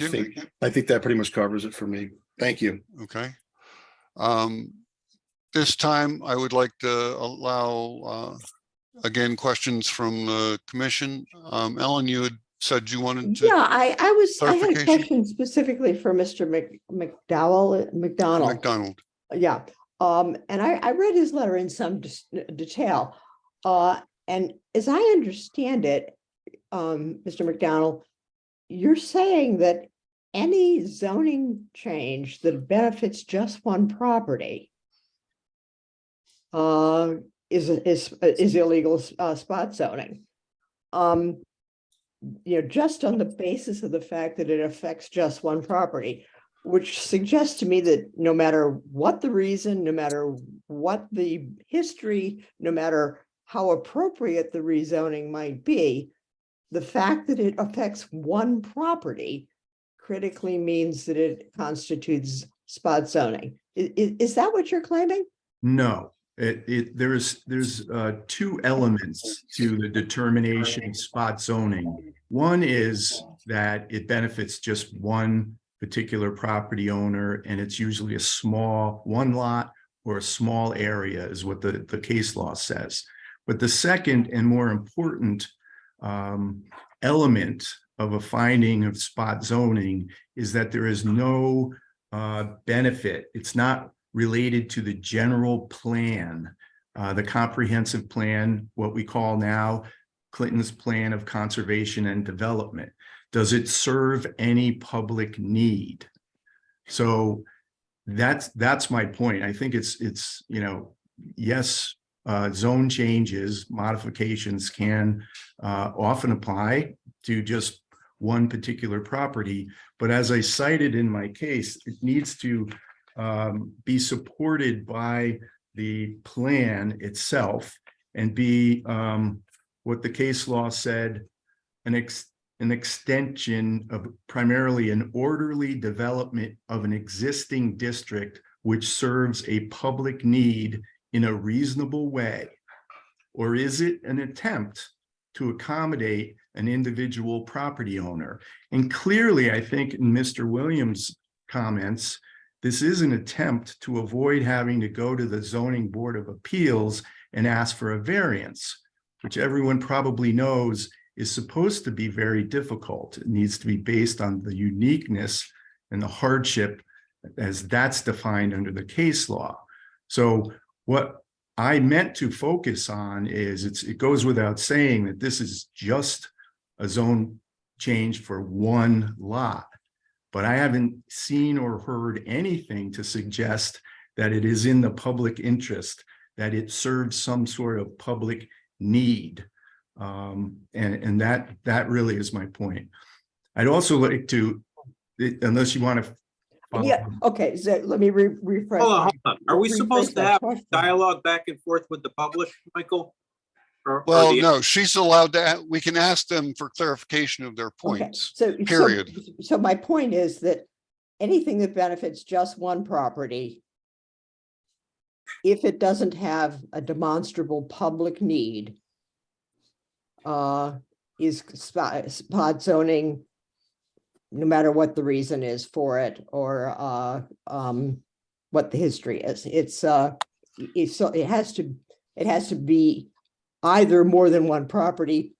think that pretty much covers it for me. Thank you. Okay. This time I would like to allow, again, questions from the commission. Ellen, you had said you wanted to. Yeah, I had a clarification? question specifically for Mr. McDonald. Yeah. And I read his letter in some detail. And as I understand it, Mr. McDonald, you're saying that any zoning change that benefits just one property is illegal spot zoning. You know, just on the basis of the fact that it affects just one property, which suggests to me that no matter what the reason, no matter what the history, no matter how appropriate the rezoning might be, the fact that it affects one property critically means that it constitutes spot zoning. Is that what you're claiming? No, there's 2 elements to the determination of spot zoning. One is that it benefits just one particular property owner, and it's usually a small one lot or a small area is what the case law says. But the second and more important element of a finding of spot zoning is that there is no benefit. It's not related to the general plan, the comprehensive plan, what we call now Clinton's Plan of Conservation and Development. Does it serve any public need? So that's my point. I think it's you know, yes, zone changes, modifications can often apply to just one particular property. But as I cited in my case, it needs to be supported by the plan itself and be what the case law said, an extension of primarily an orderly development of an existing district which serves a public need in a reasonable way? Or is it an attempt to accommodate an individual property owner? And clearly, I think in Mr. Williams' comments, this is an attempt to avoid having to go to the Zoning Board of Appeals and ask for a variance, which everyone probably knows is supposed to be very difficult. It needs to be based on the uniqueness and the hardship as that's defined under the case law. So what I meant to focus on is it goes without saying that this is just a zone change for one lot, but I haven't seen or heard anything to suggest that it is in the public interest, that it serves some sort of public need. And that really is my point. I'd also like to, unless you want to. Yeah, okay, so let me rephrase. Hold on. Are we supposed to have dialogue back and forth with the public, Michael? or Well, the, no, she's allowed to, we can ask them for clarification of their Okay, points, so. period. So my point is that anything that benefits just one property, if it doesn't have a demonstrable public need, is spot zoning, no matter what the reason is for it, or what the history is. It's so it has to be either more than one property,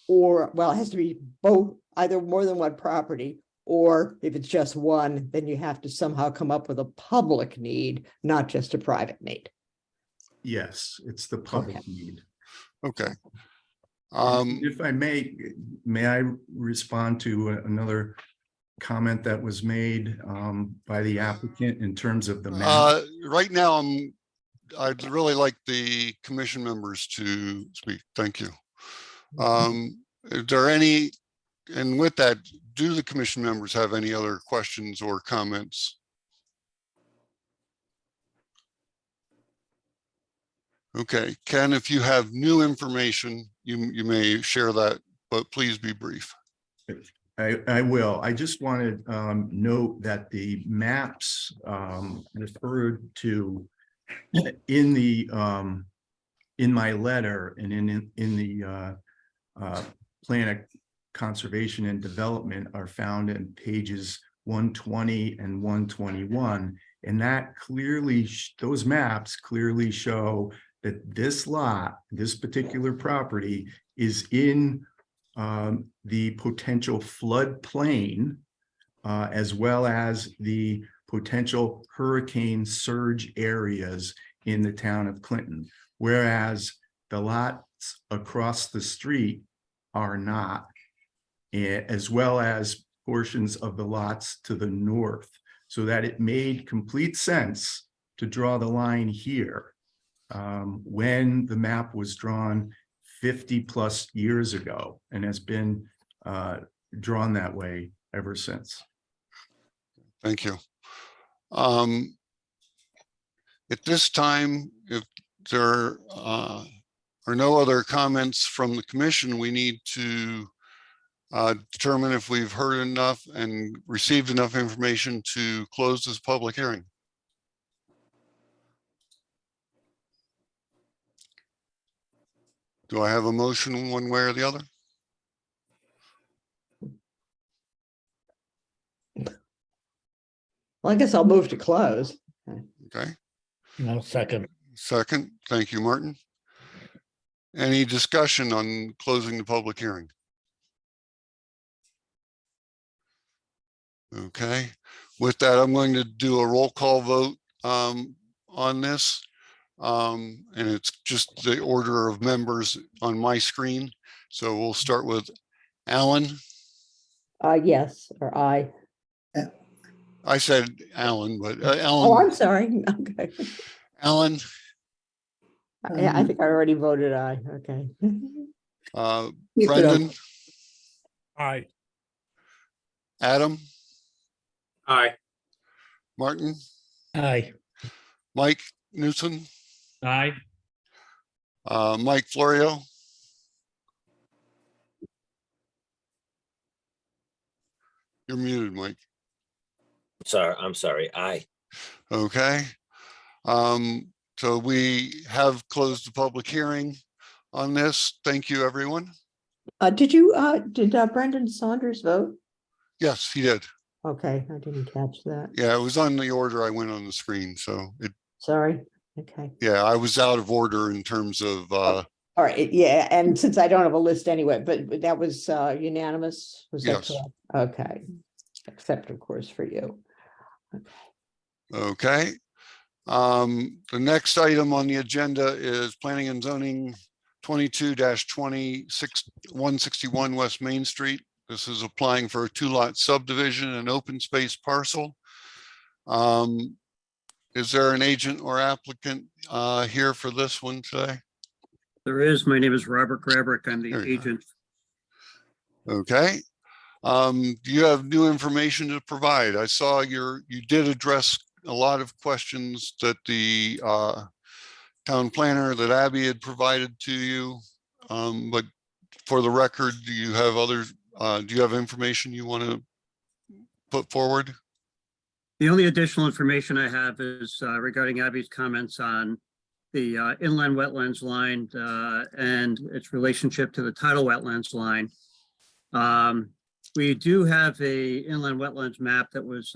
or, well, it has to be both, either more than one property, or if it's just one, then you have to somehow come up with a public need, not just a private need. Yes, it's the public need. Okay. If I may I respond to another comment that was made by the applicant in terms of the map? Right now, I'd really like the commission members to speak. Thank you. Is there any, and with that, do the commission members have any other questions or comments? Okay, Ken, if you have new information, you may share that, but please be brief. I will. I just wanted note that the maps referred to in the in my letter and in the plan of conservation and development are found in pages 120 and 121, and that clearly those maps clearly show that this lot, this particular property, is in the potential flood plain, as well as the potential hurricane surge areas in the town of Clinton, whereas the lots across the street are not, as well as portions of the lots to the north, so that it made complete sense to draw the line here when the map was drawn 50 plus years ago, and has been drawn that way ever since. Thank you. At this time, if there are no other comments from the commission, we need to determine if we've heard enough and received enough information to close this public hearing. Do I have a motion one way or the other? Well, I guess I'll move to close. Okay. No, second. Second. Thank you, Martin. Any discussion on closing the public hearing? Okay. With that, I'm going to do a roll call vote on this. And it's just the order of members on my screen. So we'll start with Alan. Yes, or I. I said Alan, but Oh, Alan. I'm sorry. Okay. Alan. I think I already voted aye. Okay. Brendan. Aye. Adam. aye, Martin. Aye. Mike Newton. Aye. Mike Florio. You're muted, Mike. I'm sorry. Aye. Okay. So we have closed the public hearing on this. Thank you, everyone. Did Brendan Saunders vote? Yes, he did. Okay, I didn't catch that. Yeah, it was on the order I went on the screen. So Sorry. Okay. yeah, I was out of order in terms of All right. Yeah, and since I don't have a list anyway, but that was unanimous. Was that Yes. correct? Okay. Except of course for you. okay. The next item on the agenda is planning and zoning 22-26 161 West Main Street. This is applying for a 2-lot subdivision and open space parcel. Is there an agent or applicant here for this one today? There is. My name is Robert Grabrick. I'm the There you agent. Okay. Do you have new information to provide? I saw you did address a lot of questions that the town planner that Abby had provided to you. But for the record, do you have other, do you have information you want to put forward? The only additional information I have is regarding Abby's comments on the inland wetlands line and its relationship to the tidal wetlands line. We do have a inland wetlands map that was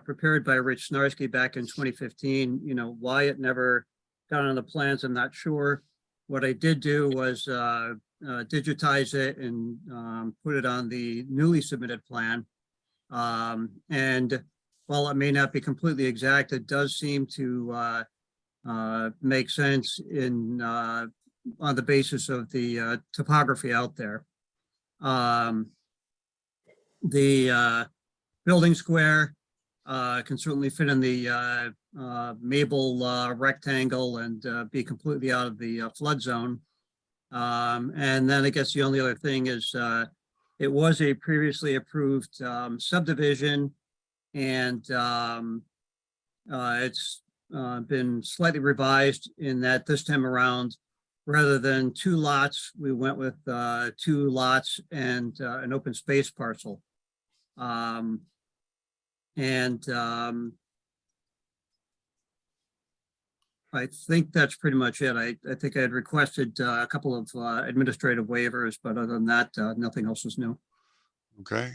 prepared by Rich Snarsky back in 2015. You know, why it never got on the plans, I'm not sure. What I did do was digitize it and put it on the newly submitted plan. And while it may not be completely exact, it does seem to make sense in on the basis of the topography out there. The building square can certainly fit in the Mabel rectangle and be completely out of the flood zone. And then I guess the only other thing is it was a previously approved subdivision, and it's been slightly revised in that this time around, rather than 2 lots, we went with 2 lots and an open space parcel. I think that's pretty much it. I think I had requested a couple of administrative waivers, but other than that, nothing else is new. Okay.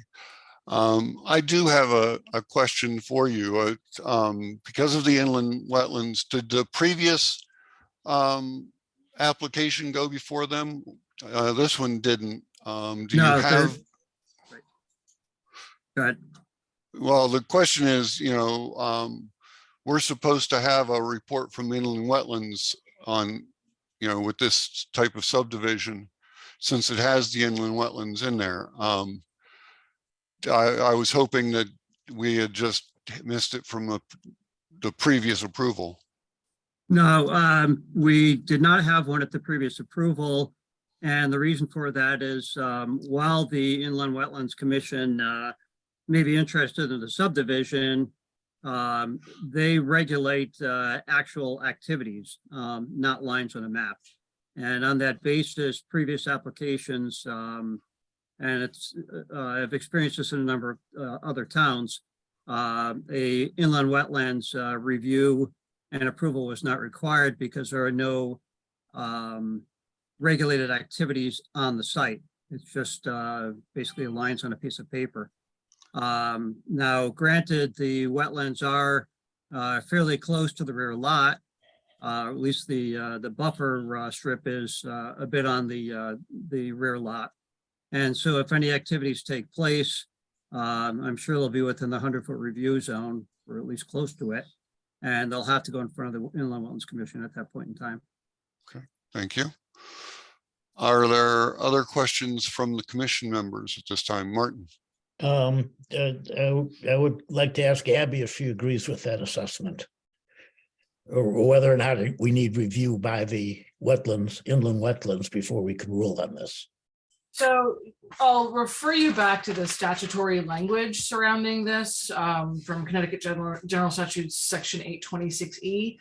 I do have a question for you. Because of the inland wetlands, did the previous application go before them? This one didn't. Do you have? Right. Go ahead. Well, the question is, you know, we're supposed to have a report from inland wetlands on, you know, with this type of subdivision, since it has the inland wetlands in there. I was hoping that we had just missed it from the previous approval. No, we did not have one at the previous approval. And the reason for that is while the Inland Wetlands Commission may be interested in the subdivision, they regulate actual activities, not lines on a map. And on that basis, previous applications, and I've experienced this in a number of other towns, a inland wetlands review and approval was not required because there are no regulated activities on the site. It's just basically lines on a piece of paper. Now, granted, the wetlands are fairly close to the rear lot. At least the buffer strip is a bit on the rear lot. And so if any activities take place, I'm sure they'll be within the 100-foot review zone, or at least close to it. And they'll have to go in front of the Inland Wetlands Commission at that point in time. Okay, thank you. Are there other questions from the commission members at this time? Martin? I would like to ask Abby if she agrees with that assessment, or whether or not we need review by the wetlands, inland wetlands, before we can rule on this. So I'll refer you back to the statutory language surrounding this from Connecticut General Statutes Section 826E.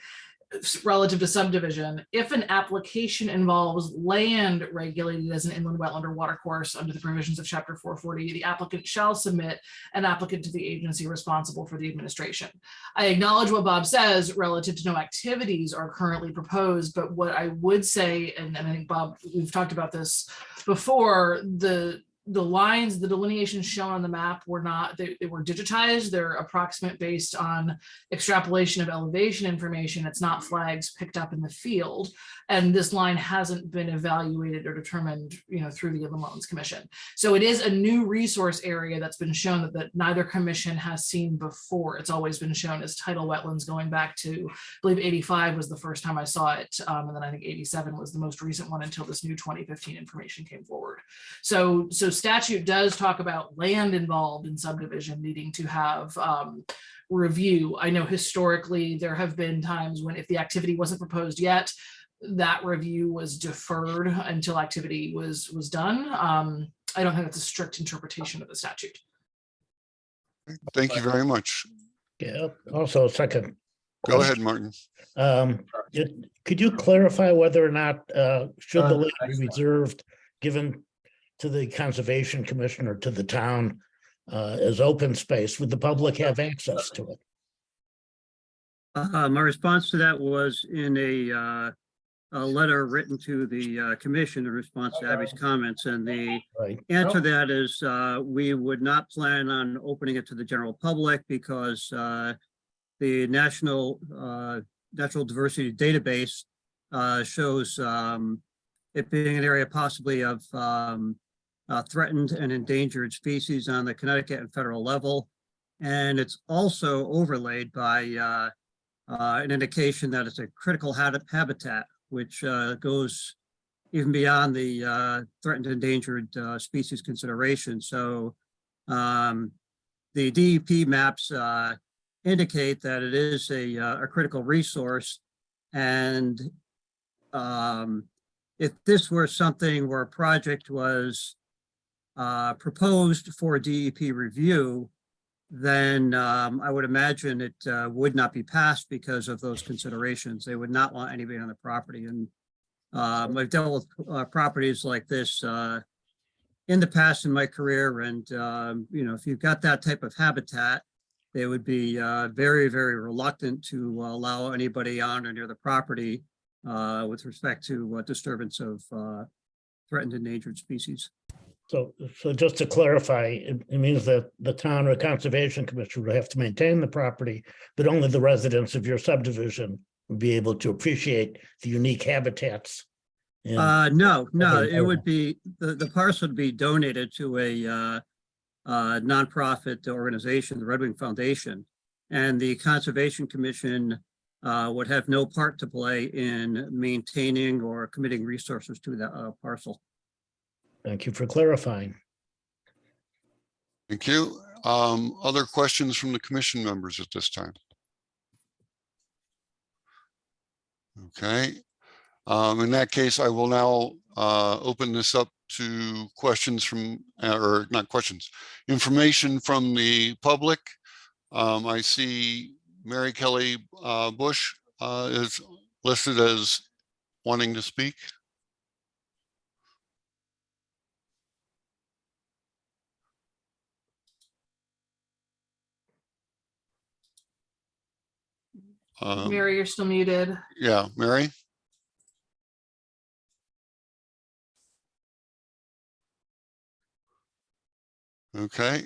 Relative to subdivision, if an application involves land regulated as an inland wetland or watercourse under the provisions of Chapter 440, the applicant shall submit an applicant to the agency responsible for the administration. I acknowledge what Bob says relative to no activities are currently proposed, but what I would say, and I think Bob, we've talked about this before, the lines, the delineations shown on the map were not, they were digitized. They're approximate based on extrapolation of elevation information. It's not flags picked up in the field. And this line hasn't been evaluated or determined, you know, through the Inland Wetlands Commission. So it is a new resource area that's been shown that neither commission has seen before. It's always been shown as tidal wetlands going back to, I believe 85 was the first time I saw it. And then I think 87 was the most recent one until this new 2015 information came forward. So statute does talk about land involved in subdivision needing to have review. I know historically there have been times when if the activity wasn't proposed yet, that review was deferred until activity was done. I don't think that's a strict interpretation of the statute. Thank you very much. Yeah, also second Go ahead, Martin. Could you clarify whether or not, should the land be reserved, given to the Conservation Commission or to the town as open space? Would the public have access to it? My response to that was in a letter written to the commission in response to Abby's comments, and the Right. answer to that is we would not plan on opening it to the general public because the National Natural Diversity Database shows it being an area possibly of threatened and endangered species on the Connecticut and federal level. And it's also overlaid by an indication that it's a critical habitat, which goes even beyond the threatened and endangered species consideration. So the DEP maps indicate that it is a critical resource. And if this were something where a project was proposed for DEP review, then I would imagine it would not be passed because of those considerations. They would not want anybody on the property. And I've dealt with properties like this in the past in my career. And, you know, if you've got that type of habitat, they would be very, very reluctant to allow anybody on or near the property with respect to disturbance of threatened endangered species. So just to clarify, it means that the town or Conservation Commission would have to maintain the property, but only the residents of your subdivision would be able to appreciate the unique habitats. No, it would be, the parcel would be donated to a nonprofit organization, the Red Wing Foundation, and the Conservation Commission would have no part to play in maintaining or committing resources to that parcel. Thank you for clarifying. Thank you. Other questions from the commission members at this time? Okay. In that case, I will now open this up to questions from, or not questions, information from the public. I see Mary Kelly Bush is listed as wanting to speak. Mary, you're still muted. Yeah, Mary. Okay.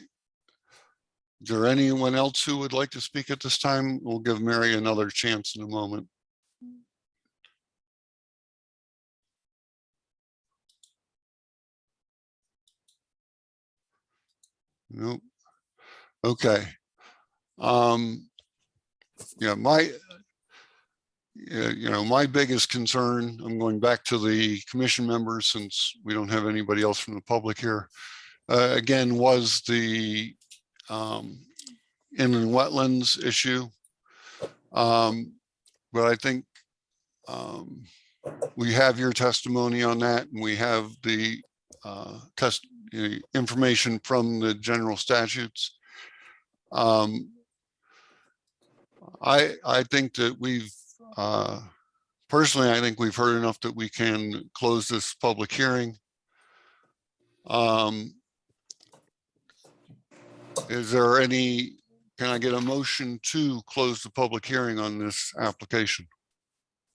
Is there anyone else who would like to speak at this time? We'll give Mary another chance in a moment. Nope. Okay. Yeah, my biggest concern, I'm going back to the commission members since we don't have anybody else from the public here, again, was the inland wetlands issue. But I think we have your testimony on that, and we have the information from the general statutes. I think that we've personally, I think we've heard enough that we can close this public hearing. Is there any, can I get a motion to close the public hearing on this application?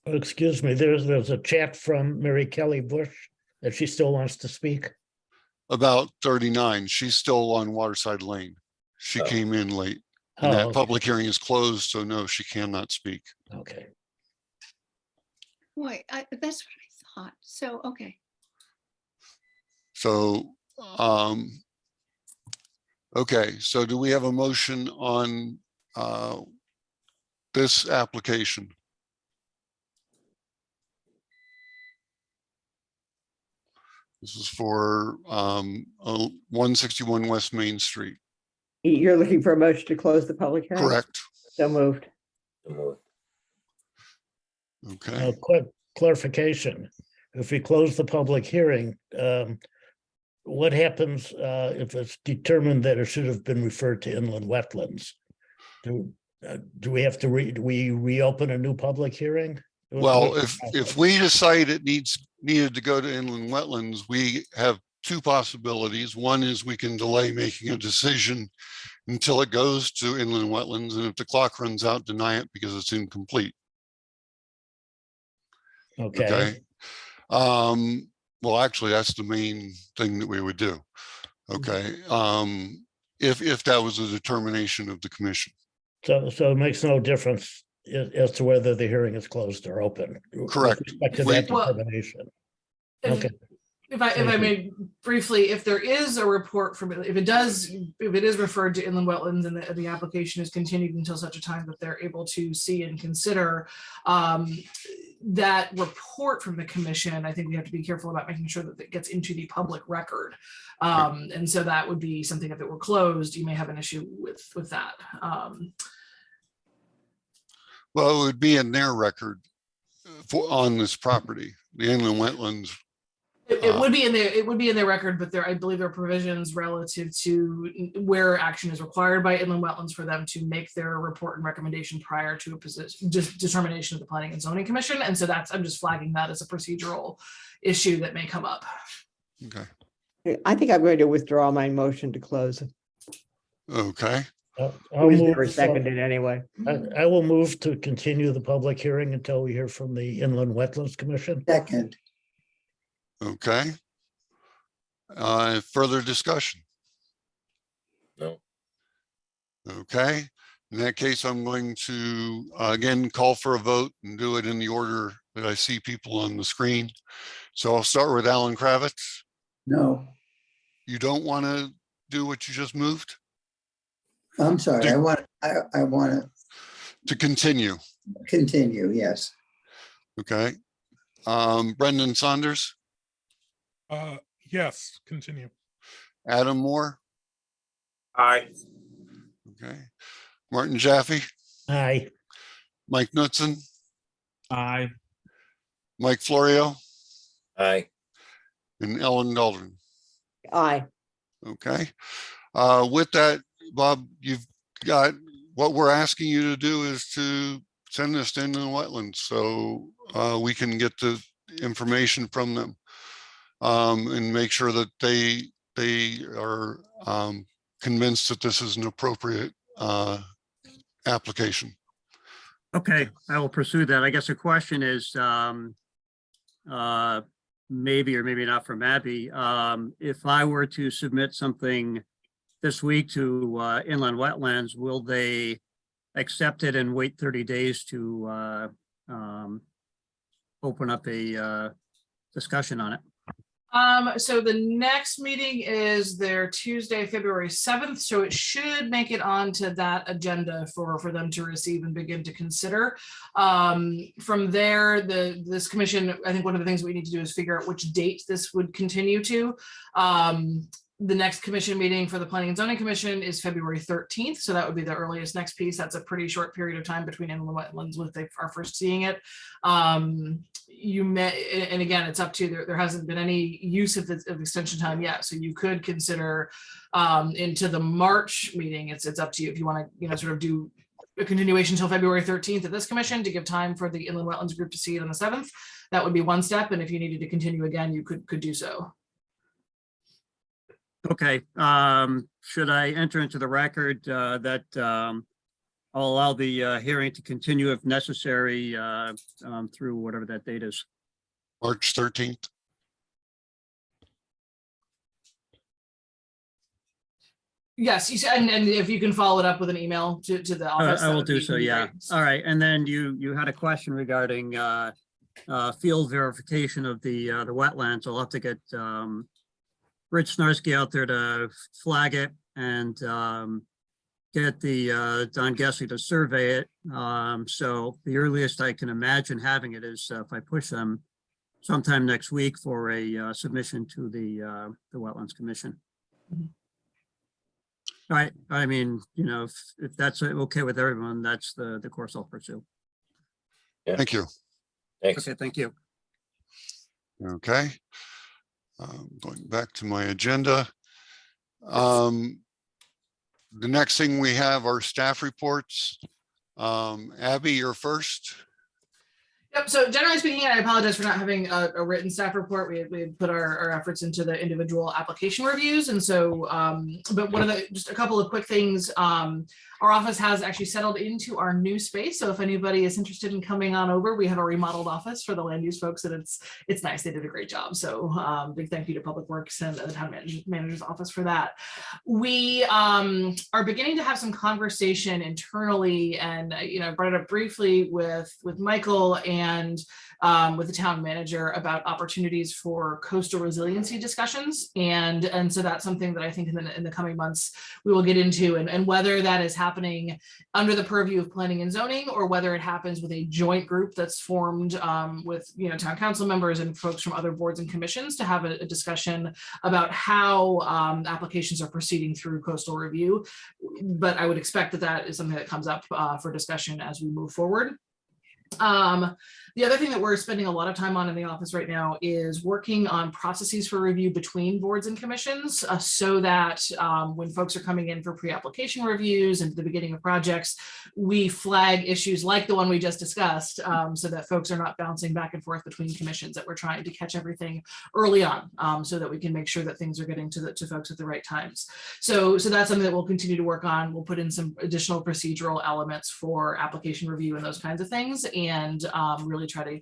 Excuse me, there's a chat from Mary Kelly Bush that she still wants to speak. About 39, she's still on Waterside Lane. She came in late. And that public hearing is closed, so no, she cannot speak. Okay. Boy, that's what I thought. So, okay. So, okay, so do we have a motion on this application? This is for 161 West Main Street. You're looking for a motion to close the public hearing? Correct. So moved. Okay. Quick clarification. If we close the public hearing, what happens if it's determined that it should have been referred to inland wetlands? Do we have to do we reopen a new public hearing? Well, if we decide it needed to go to inland wetlands, we have two possibilities. One is we can delay making a decision until it goes to inland wetlands, and if the clock runs out, deny it because it's incomplete. Okay. Well, actually, that's the main thing that we would do. Okay. If that was a determination of the commission. So it makes no difference as to whether the hearing is closed or open. Correct. With respect to We- that Well, determination. If- Okay. If I Thank you. may briefly, if there is a report from, if it is referred to inland wetlands and the application is continued until such a time that they're able to see and consider that report from the commission, I think we have to be careful about making sure that it gets into the public record. And so that would be something, if it were closed, you may have an issue with that. Well, it would be in their record on this property, the inland wetlands. It would be in their record, but I believe there are provisions relative to where action is required by inland wetlands for them to make their report and recommendation prior to a determination of the Planning and Zoning Commission. And so I'm just flagging that as a procedural issue that may come up. Okay. I think I'm going to withdraw my motion to close. Okay. I'll It was move never for- seconded anyway. I will move to continue the public hearing until we hear from the Inland Wetlands Commission. Second, Okay. Further discussion? No. Okay. In that case, I'm going to again call for a vote and do it in the order that I see people on the screen. So I'll start with Alan Kravitz. no, You don't want to do what you just moved? I'm sorry, I want To continue. to continue, yes. Okay. Brendan Saunders, Yes, continue. Adam Moore. Aye. Okay. Martin Jaffe, Aye. Mike Knutson, Aye. Mike Florio, Aye. and Ellen Dahlgren. Aye. Okay. With that, Bob, you've got, what we're asking you to do is to send this to inland wetlands so we can get the information from them and make sure that they are convinced that this is an appropriate application. Okay, I will pursue that. I guess the question is, maybe or maybe not from Abby, if I were to submit something this week to inland wetlands, will they accept it and wait 30 days to open up a discussion on it? So the next meeting is their Tuesday, February 7th. So it should make it onto that agenda for them to receive and begin to consider. From there, this commission, I think one of the things we need to do is figure out which date this would continue to. The next commission meeting for the Planning and Zoning Commission is February 13th. So that would be the earliest next piece. That's a pretty short period of time between inland wetlands with they are first seeing it. You may, and again, it's up to, there hasn't been any use of extension time yet. So you could consider into the March meeting. It's up to you if you want to, sort of do a continuation until February 13th at this commission to give time for the inland wetlands group to see it on the 7th. That would be one step. And if you needed to continue again, you could do so. Okay, should I enter into the record that I'll allow the hearing to continue if necessary through whatever that date is? March 13th. Yes, you said, and if you can follow it up with an email to the office. I that will would do be so, yeah. great. All right, and then you had a question regarding field verification of the wetlands. I'll have to get Rich Snarsky out there to flag it and get the Don Gessie to survey it. So the earliest I can imagine having it is if I push them sometime next week for a submission to the Wetlands Commission. All right, I mean, if that's okay with everyone, that's the course I'll pursue. Yeah. Thank you. Thanks. Okay, thank you. Okay. Going back to my agenda. The next thing we have are staff reports. Abby, you're first. Yep. So generally speaking, I apologize for not having a written staff report. We had put our efforts into the individual application reviews. And so, but one of the, just a couple of quick things, our office has actually settled into our new space. So if anybody is interested in coming on over, we have a remodeled office for the land use folks, and it's nice. They did a great job. So big thank you to Public Works and the town manager's office for that. We are beginning to have some conversation internally, and I brought it up briefly with Michael and with the town manager about opportunities for coastal resiliency discussions, and so that's something that I think in the coming months we will get into, and whether that is happening under the purview of planning and zoning, or whether it happens with a joint group that's formed with town council members and folks from other boards and commissions to have a discussion about how applications are proceeding through coastal review. But I would expect that that is something that comes up for discussion as we move forward. The other thing that we're spending a lot of time on in the office right now is working on processes for review between boards and commissions, so that when folks are coming in for pre-application reviews and the beginning of projects, we flag issues like the one we just discussed, so that folks are not bouncing back and forth between commissions, that we're trying to catch everything early on, so that we can make sure that things are getting to folks at the right times. So that's something that we'll continue to work on. We'll put in some additional procedural elements for application review and those kinds of things, and really try to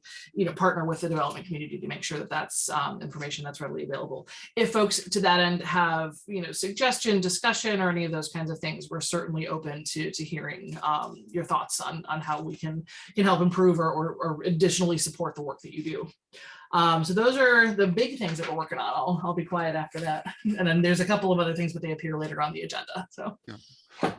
partner with the development community to make sure that that's information that's readily available. If folks to that end have suggestion, discussion, or any of those kinds of things, we're certainly open to hearing your thoughts on how we can help improve or additionally support the work that you do. So those are the big things that we're working on. I'll be quiet after that, and then there's a couple of other things, but they appear later on the agenda. So yeah.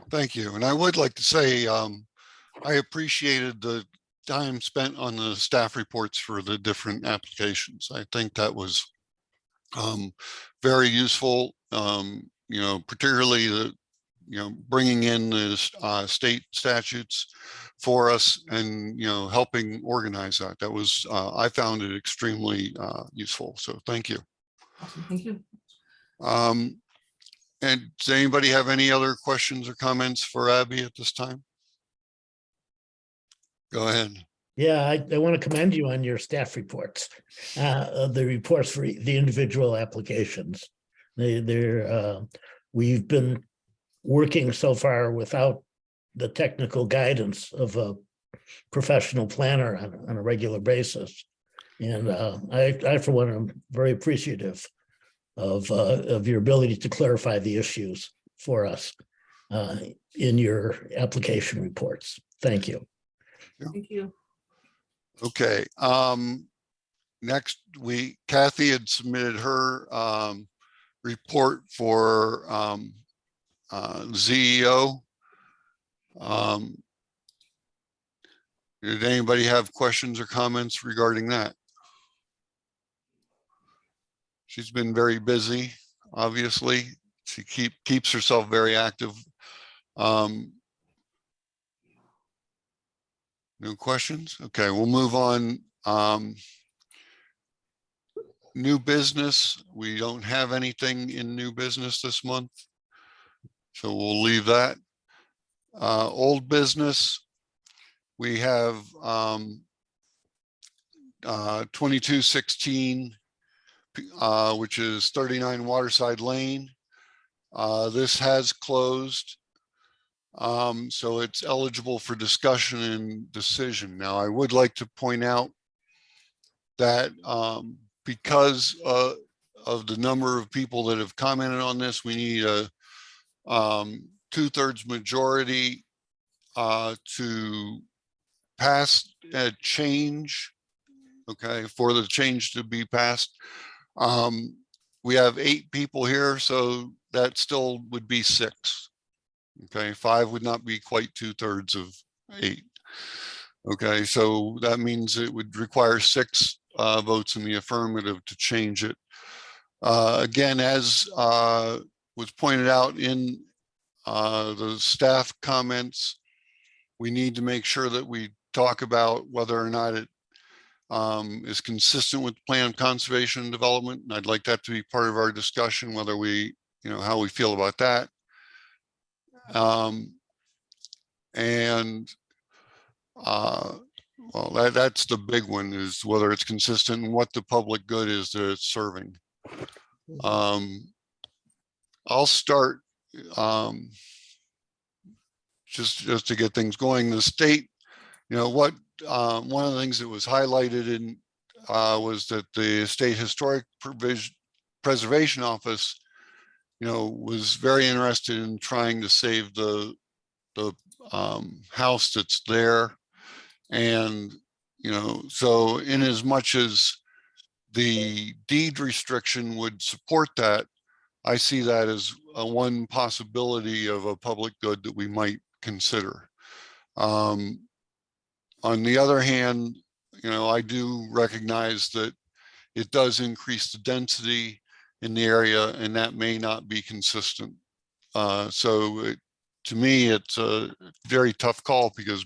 Thank you. And I would like to say I appreciated the time spent on the staff reports for the different applications. I think that was very useful, particularly the bringing in the state statutes for us, and helping organize that. That was I found it extremely useful. So thank you. Awesome. Thank you. And does anybody have any other questions or comments for Abby at this time? Go ahead. Yeah, I want to commend you on your staff reports, the reports for the individual applications. We've been working so far without the technical guidance of a professional planner on a regular basis. And I, for one, am very appreciative of your ability to clarify the issues for us in your application reports. Thank you. Thank you. Okay. Next Kathy had submitted her report for ZEO. Did anybody have questions or comments regarding that? She's been very busy, obviously. She keeps herself very active. No questions? Okay, we'll move on. New business. We don't have anything in new business this month, so we'll leave that. Old business. We have 2216, which is 39 Waterside Lane. This has closed. So it's eligible for discussion and decision. Now, I would like to point out that because of the number of people that have commented on this, we need a 2/3 majority to pass a change, okay, for the change to be passed. We have 8 people here, so that still would be 6. Okay, 5 would not be quite 2/3 of 8. Okay, so that means it would require 6 votes in the affirmative to change it. Again, as was pointed out in the staff comments, we need to make sure that we talk about whether or not it is consistent with plan of conservation and development. And I'd like that to be part of our discussion, whether we, how we feel about that. And Well, that's the big one, is whether it's consistent and what the public good is that it's serving. I'll start just to get things going. The state, one of the things that was highlighted in was that the State Historic Preservation Office, was very interested in trying to save the house that's there. And, so in as much as the deed restriction would support that, I see that as one possibility of a public good that we might consider. On the other hand, I do recognize that it does increase the density in the area, and that may not be consistent. To me, it's a very tough call, because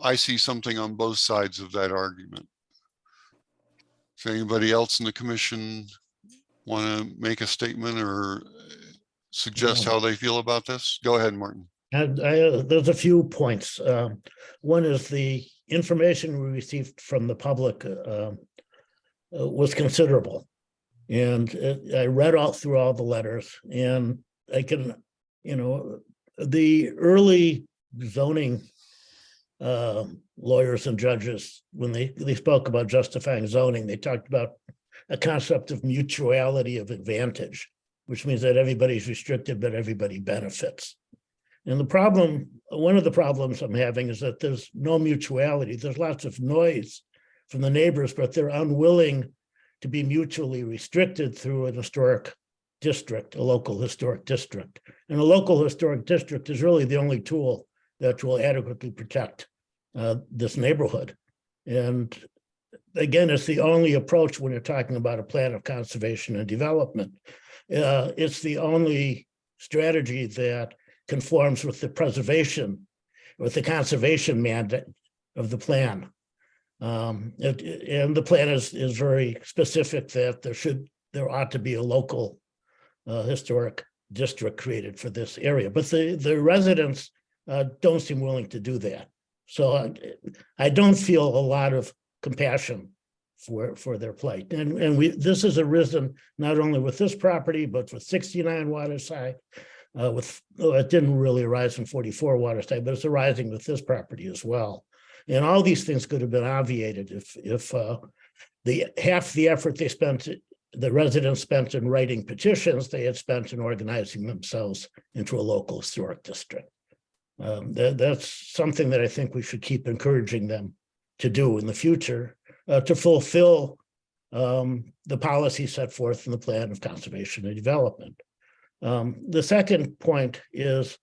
I see something on both sides of that argument. Does anybody else in the commission want to make a statement or suggest how they feel about this? Go ahead, Martin. There's a few points. One is the information we received from the public was considerable. And I read through all the letters, and I can, the early zoning lawyers and judges, when they spoke about justifying zoning, they talked about a concept of mutuality of advantage, which means that everybody's restricted, but everybody benefits. And one of the problems I'm having is that there's no mutuality. There's lots of noise from the neighbors, but they're unwilling to be mutually restricted through an historic district, a local historic district. And a local historic district is really the only tool that will adequately protect this neighborhood. And again, it's the only approach when you're talking about a plan of conservation and development. It's the only strategy that conforms with the conservation mandate of the plan. And the plan is very specific that there ought to be a local historic district created for this area, but the residents don't seem willing to do that. So I don't feel a lot of compassion for their plight. And this has arisen not only with this property, but with 69 Waterside. It didn't really arise in 44 Waterside, but it's arising with this property as well. And all these things could have been obviated if half the effort the residents spent in writing petitions, they had spent in organizing themselves into a local historic district. That's something that I think we should keep encouraging them to do in the future to fulfill the policy set forth in the plan of conservation and development. The second point is,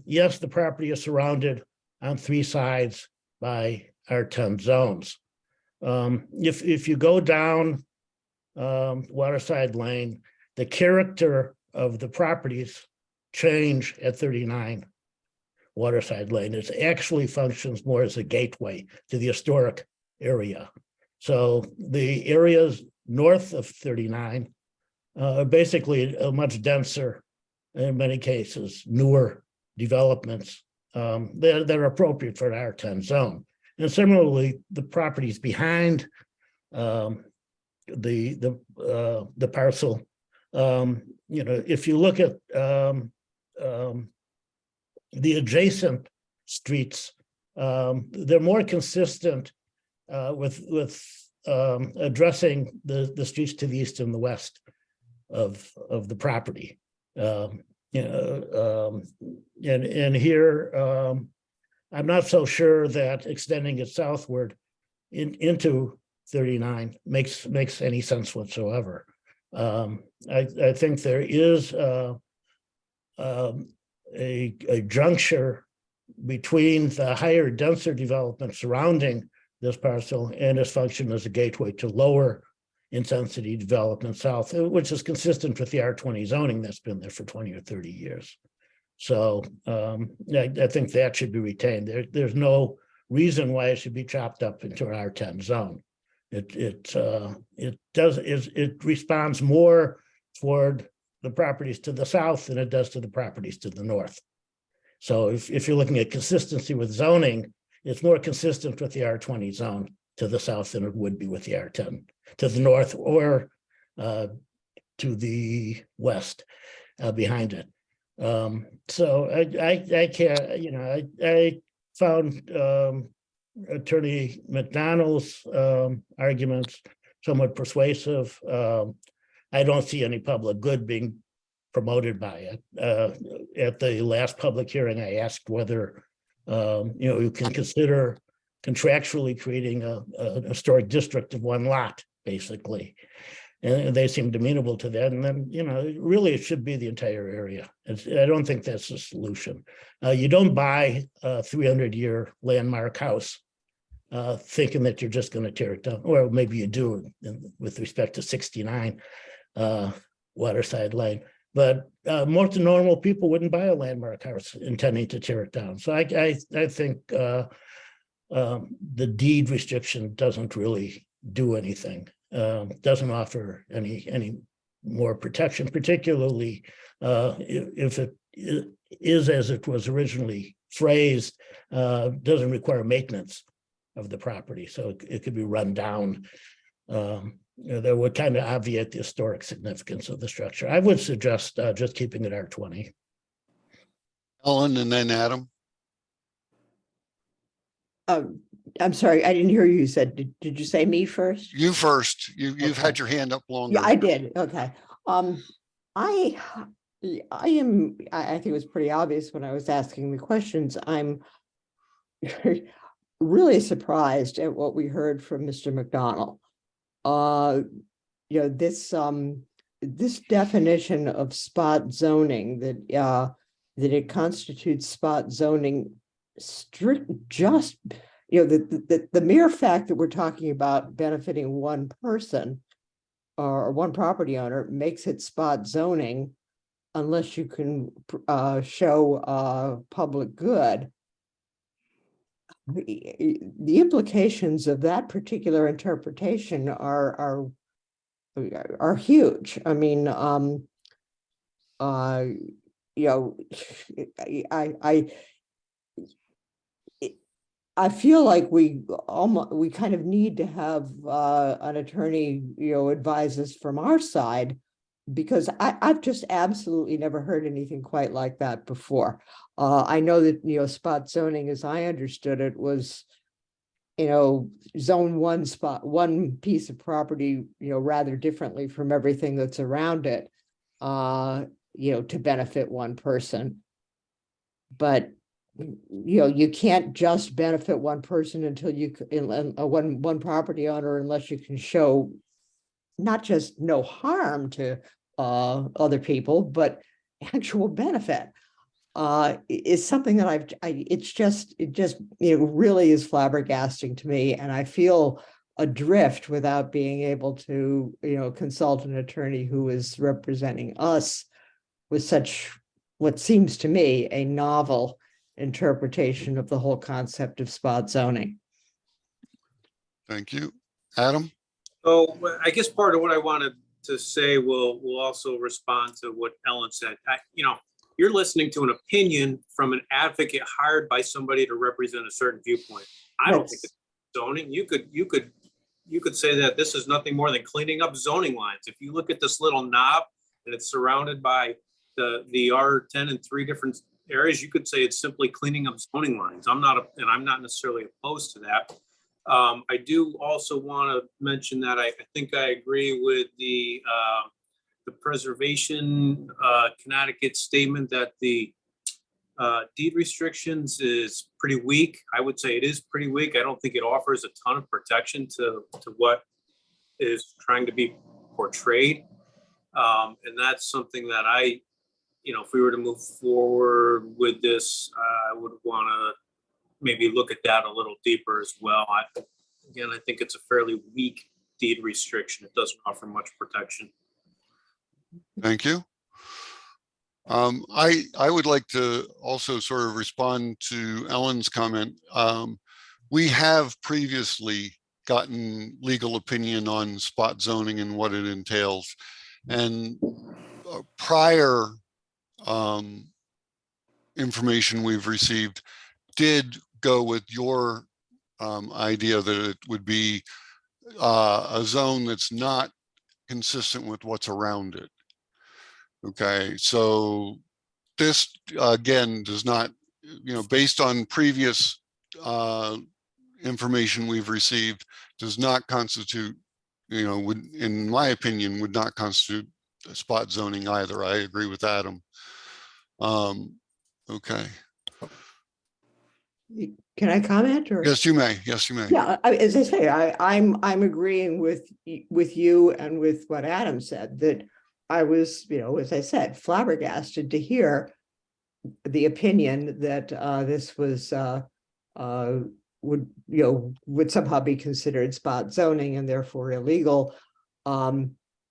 yes, the property is surrounded on 3 sides by R10 zones. If you go down Waterside Lane, the character of the properties change at 39 Waterside Lane. It actually functions more as a gateway to the historic area. So the areas north of 39 are basically a much denser, in many cases, newer developments that are appropriate for an R10 zone. And similarly, the properties behind the parcel, if you look at the adjacent streets, they're more consistent with addressing the streets to the east and the west of the property. And here, I'm not so sure that extending it southward into 39 makes any sense whatsoever. I think there is a juncture between the higher, denser development surrounding this parcel and its function as a gateway to lower intensity development south, which is consistent with the R20 zoning that's been there for 20 or 30 years. So I think that should be retained. There's no reason why it should be chopped up into an R10 zone. It responds more toward the properties to the south than it does to the properties to the north. So if you're looking at consistency with zoning, it's more consistent with the R20 zone to the south than it would be with the R10 to the north or to the west behind it. So I can't, you know, I found Attorney McDonald's arguments somewhat persuasive. I don't see any public good being promoted by it. At the last public hearing, I asked whether you know, you can consider contractually creating a historic district of one lot, basically. And they seemed amenable to that. And then, you know, really it should be the entire area. I don't think that's the solution. You don't buy a 300-year landmark house thinking that you're just going to tear it down. Or maybe you do with respect to 69 Waterside Lane. But most normal people wouldn't buy a landmark house intending to tear it down. So I think the deed restriction doesn't really do anything. Doesn't offer any more protection, particularly if it is as it was originally phrased, doesn't require maintenance of the property, so it could be run down. You know, that would kind of obviate the historic significance of the structure. I would suggest just keeping it R20. Ellen and then Adam. I'm sorry, I didn't hear you said, did you say me first? You first. You've Okay. had your hand up longer. Yeah, I did. Okay. I think it was pretty obvious when I was asking the questions. I'm really surprised at what we heard from Mr. McDonald. You know, this definition of spot zoning that it constitutes spot zoning just, you know, the mere fact that we're talking about benefiting one person or one property owner makes it spot zoning unless you can show public good. The implications of that particular interpretation are huge. I mean, you know, I feel like we kind of need to have an attorney, you know, advise us from our side, because I've just absolutely never heard anything quite like that before. I know that, you know, spot zoning, as I understood it, was, you know, zone one piece of property, you know, rather differently from everything that's around it, you know, to benefit one person. But, you know, you can't just benefit one person until you, one property owner, unless you can show not just no harm to other people, but actual benefit. Is something that it just, you know, really is flabbergasting to me. And I feel adrift without being able to, you know, consult an attorney who is representing us with such, what seems to me, a novel interpretation of the whole concept of spot zoning. Thank you. Adam? So I guess part of what I wanted to say will also respond to what Ellen said. You know, you're listening to an opinion from an advocate hired by somebody to represent a certain viewpoint. I don't think it's zoning. You could say that this is nothing more than cleaning up zoning lines. If you look at this little knob and it's surrounded by the R10 in 3 different areas, you could say it's simply cleaning up zoning lines. I'm not necessarily opposed to that. I do also want to mention that I think I agree with the preservation Connecticut statement that the deed restrictions is pretty weak. I would say it is pretty weak. I don't think it offers a ton of protection to what is trying to be portrayed. And that's something that you know, if we were to move forward with this, I would want to maybe look at that a little deeper as well. Again, I think it's a fairly weak deed restriction. It doesn't offer much protection. Thank you. I would like to also sort of respond to Ellen's comment. We have previously gotten legal opinion on spot zoning and what it entails. And prior information we've received did go with your idea that it would be a zone that's not consistent with what's around it. Okay, so this again does not, based on previous information we've received, does not constitute, would, in my opinion, would not constitute spot zoning either. I agree with Adam. Okay. Can I comment or? Yes, you may. Yes, you may. Yeah, as I say, I'm agreeing with you and with what Adam said, that I was, as I said, flabbergasted to hear the opinion that this was would somehow be considered spot zoning and therefore illegal,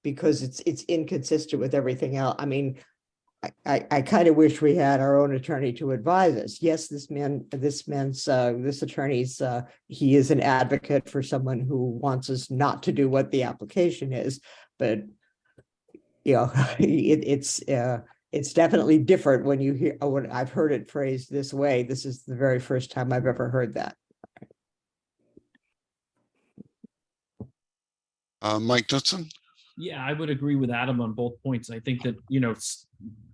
because it's inconsistent with everything else. I mean, I kind of wish we had our own attorney to advise us. Yes, this attorney's, he is an advocate for someone who wants us not to do what the application is, but it's definitely different when you hear, when I've heard it phrased this way. This is the very first time I've ever heard that. Mike Knudsen? Yeah, I would agree with Adam on both points. I think that,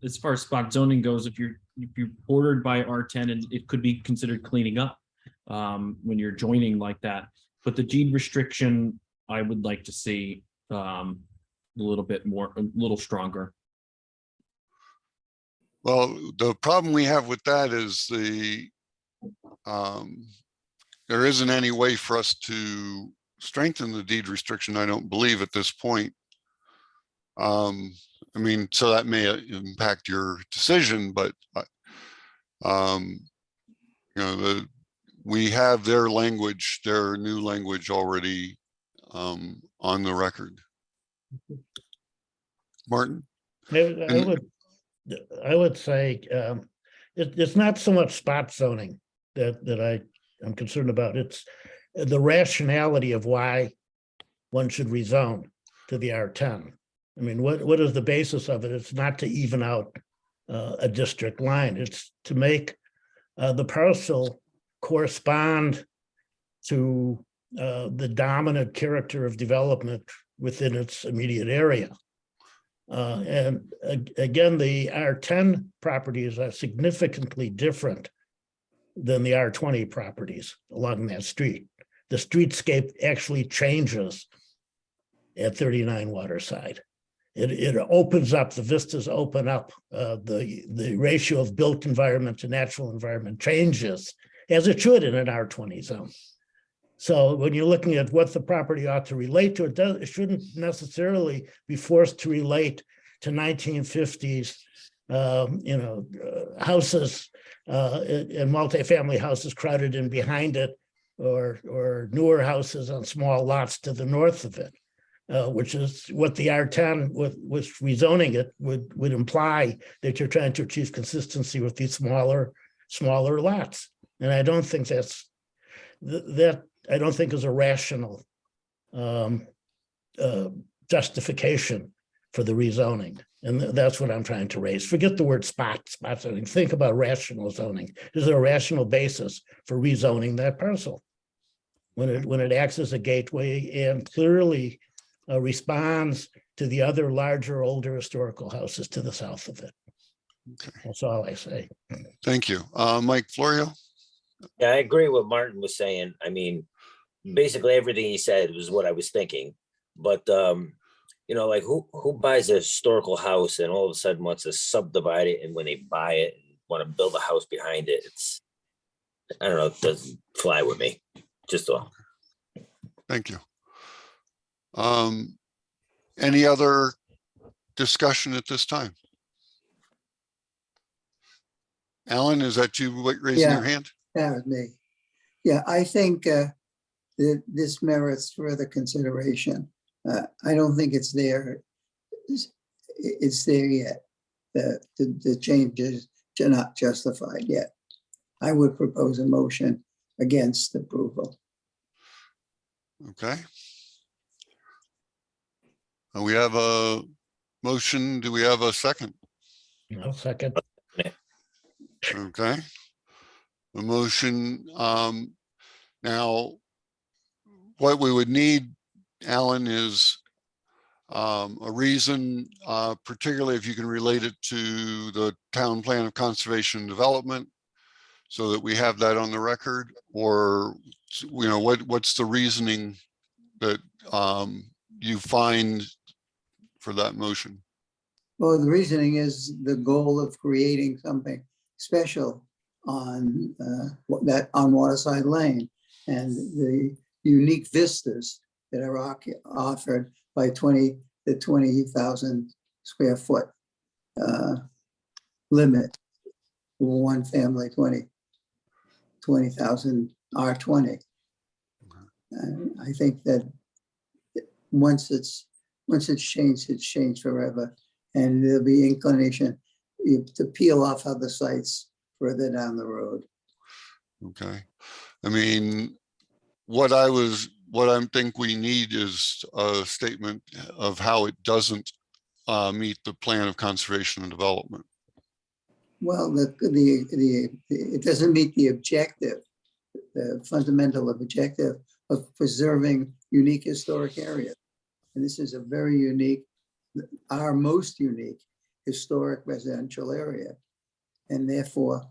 as far as spot zoning goes, if you're bordered by R10, and it could be considered cleaning up when you're joining like that. But the deed restriction, I would like to see a little stronger. Well, the problem we have with that is there isn't any way for us to strengthen the deed restriction, I don't believe, at this point. I mean, so that may impact your decision, but we have their language, their new language already on the record. Martin? I would say it's not so much spot zoning that I'm concerned about. It's the rationality of why one should rezone to the R10. I mean, what is the basis of it? It's not to even out a district line. It's to make the parcel correspond to the dominant character of development within its immediate area. And again, the R10 properties are significantly different than the R20 properties along that street. The streetscape actually changes at 39 Waterside. It opens up, the vistas open up, the ratio of built environment to natural environment changes, as it should in an R20 zone. So when you're looking at what the property ought to relate to, it shouldn't necessarily be forced to relate to 1950s, houses and multifamily houses crowded in behind it, or newer houses on small lots to the north of it. Which is what the R10 with rezoning it would imply, that you're trying to achieve consistency with these smaller lots. And I don't think I don't think is a rational justification for the rezoning. And that's what I'm trying to raise. Forget the word spot zoning. Think about rational zoning. Is there a rational basis for rezoning that parcel when it acts as a gateway and clearly responds to the other larger, older historical houses to the south of it? Okay. That's all I say. Thank you. Mike Florio? Yeah, I agree with what Martin was saying. I mean, basically everything he said was what I was thinking. But like who buys a historical house and all of a sudden wants to subdivide it, and when they buy it and want to build a house behind it, I don't know, it doesn't fly with me. Just all. Thank you. Any other discussion at this time? Alan, is that you raising your hand? That was me. Yeah, I think that this merits further consideration. I don't think it's there. It's there yet. The changes are not justified yet. I would propose a motion against approval. Okay. We have a motion. Do we have a second? No second. Okay. The motion, now, what we would need, Alan, is a reason, particularly if you can relate it to the town plan of conservation and development, so that we have that on the record, or, you know, what's the reasoning that you find for that motion? Well, the reasoning is the goal of creating something special on on Waterside Lane, and the unique vistas that are offered by the 20,000 square foot limit. One family, 20,000 R20. I think that once it's changed forever, and there'll be inclination to peel off other sites further down the road. Okay. I mean, what I think we need is a statement of how it doesn't meet the plan of conservation and development. Well, it doesn't meet the objective, the fundamental objective of preserving unique historic areas. And this is a very unique, our most unique historic residential area. And therefore,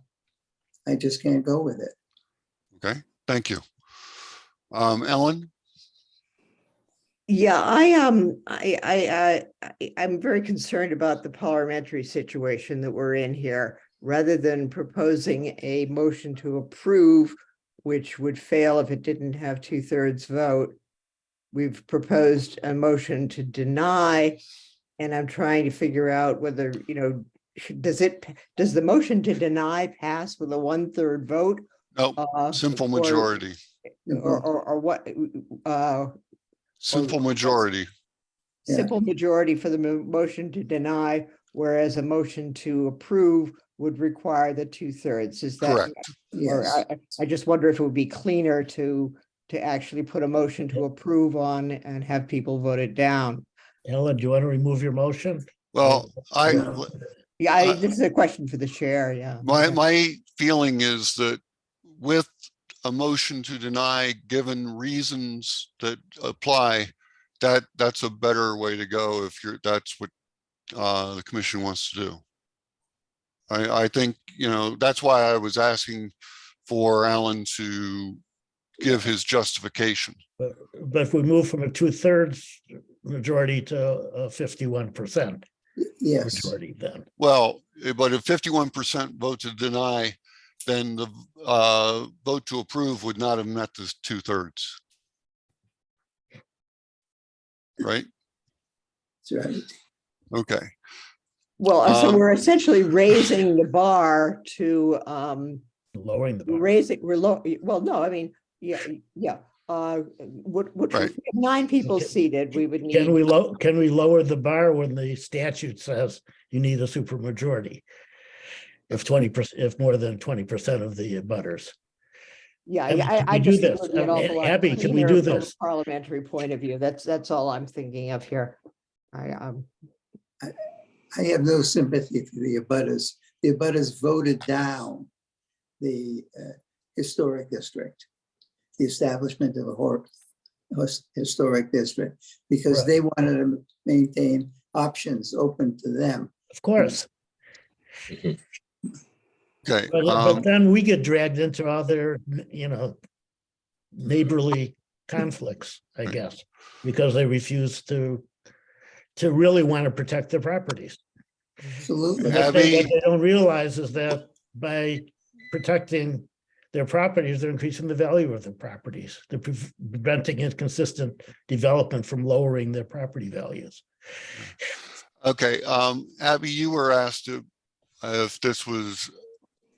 I just can't go with it. Okay, thank you. Ellen? Yeah, I'm very concerned about the parliamentary situation that we're in here. Rather than proposing a motion to approve, which would fail if it didn't have 2/3 vote, we've proposed a motion to deny, and I'm trying to figure out whether, you know, does the motion to deny pass with a 1/3 vote? No, simple majority. Or what? Simple majority. Simple majority for the motion to deny, whereas a motion to approve would require the 2/3. Is that correct? Or I just wonder if it would be cleaner to actually put a motion to approve on and have people vote it down. Ellen, do you want to remove your motion? Well, this is a question for the chair. Yeah. My feeling is that with a motion to deny, given reasons that apply, that's a better way to go if that's what the commission wants to do. I think, you know, that's why I was asking for Alan to give his justification. But if we move from a 2/3 majority to a 51% majority, then. Well, but if 51% vote to deny, then the vote to approve would not have met this 2/3. Right? That's right. Okay. Well, so we're essentially raising the bar to lowering the bar. Well, no, I mean, yeah. If we have 9 people seated, we would need. Can we lower the bar when the statute says you need a supermajority? If more than 20% of the abutters. Yeah, Abby, I just think it this? would be an awful lot Abby, can we cleaner do from a this? parliamentary point of view. That's all I'm thinking of here. I have no sympathy for the abutters. The abutters voted down the historic district, the establishment of a historic district, because they wanted to maintain options open to them. Of course. Okay. But then we get dragged into other, you know, neighborly conflicts, I guess, because they refuse to really want to protect their properties. Absolutely. What they don't realize is that by protecting their properties, they're increasing the value of their properties. They're preventing inconsistent development from lowering their property values. Okay, Abby, you were asked if this was,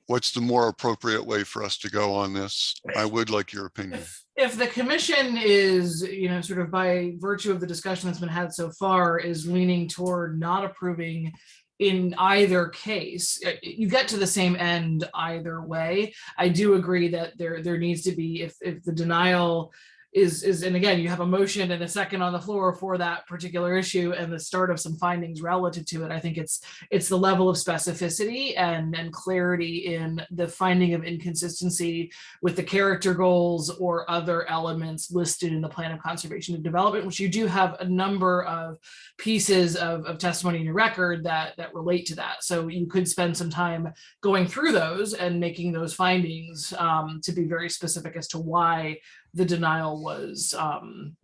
what's the more appropriate way for us to go on this? I would like your opinion. If the commission is, you know, sort of by virtue of the discussion that's been had so far, is leaning toward not approving in either case, you get to the same end either way. I do agree that there needs to be, if the denial and again, you have a motion and a second on the floor for that particular issue and the start of some findings relative to it. I think it's the level of specificity and clarity in the finding of inconsistency with the character goals or other elements listed in the plan of conservation and development, which you do have a number of pieces of testimony in your record that relate to that. So you could spend some time going through those and making those findings to be very specific as to why the denial was done,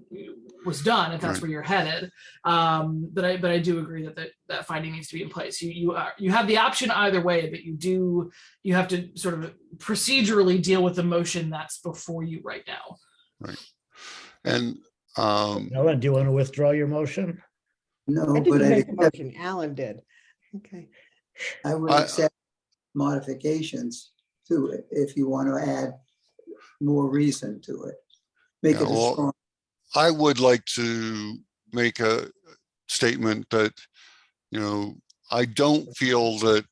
if that's Right. where you're headed. But I do agree that finding needs to be in place. You have the option either way, but you have to sort of procedurally deal with the motion that's before you right now. Right. And Ellen, do you want to withdraw your motion? No, I but didn't I make a motion, Alan did. Okay. I would I- accept modifications to it if you want to add more reason to it. Make Yeah, it a well, strong. I would like to make a statement that, I don't feel that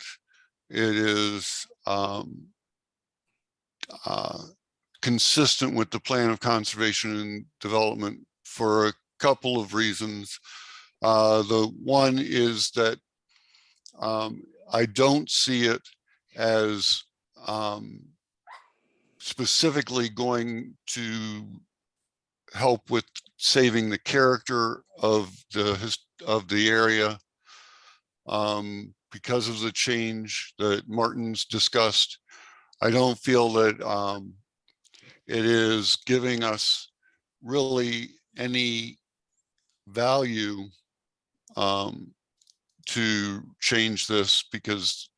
it is consistent with the plan of conservation and development for a couple of reasons. The one is that I don't see it as specifically going to help with saving the character of the area because of the change that Martin's discussed. I don't feel that it is giving us really any value to change this, because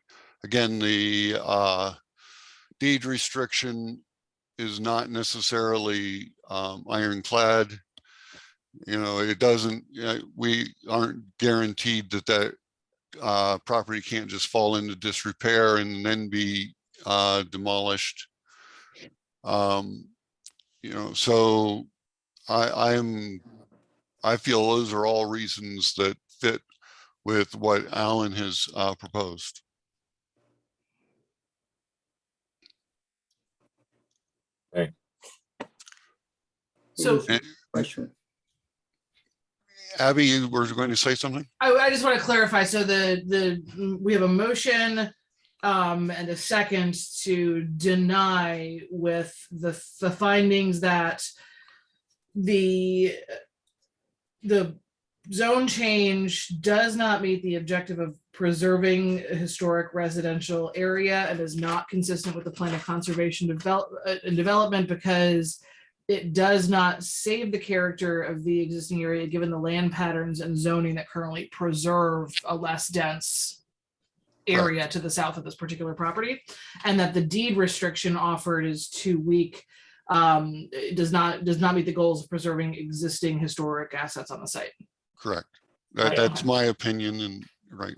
again, the deed restriction is not necessarily ironclad. It doesn't, we aren't guaranteed that property can't just fall into disrepair and then be demolished. So I feel those are all reasons that fit with what Alan has proposed. So Question. Abby, you were going to say something? I just want to clarify. So we have a motion and a second to deny with the findings that the zone change does not meet the objective of preserving a historic residential area and is not consistent with the plan of conservation and development because it does not save the character of the existing area given the land patterns and zoning that currently preserve a less dense area to the south of this particular property, and that the deed restriction offered is too weak. It does not meet the goals of preserving existing historic assets on the site. Correct. Right, That's okay. my opinion, and right.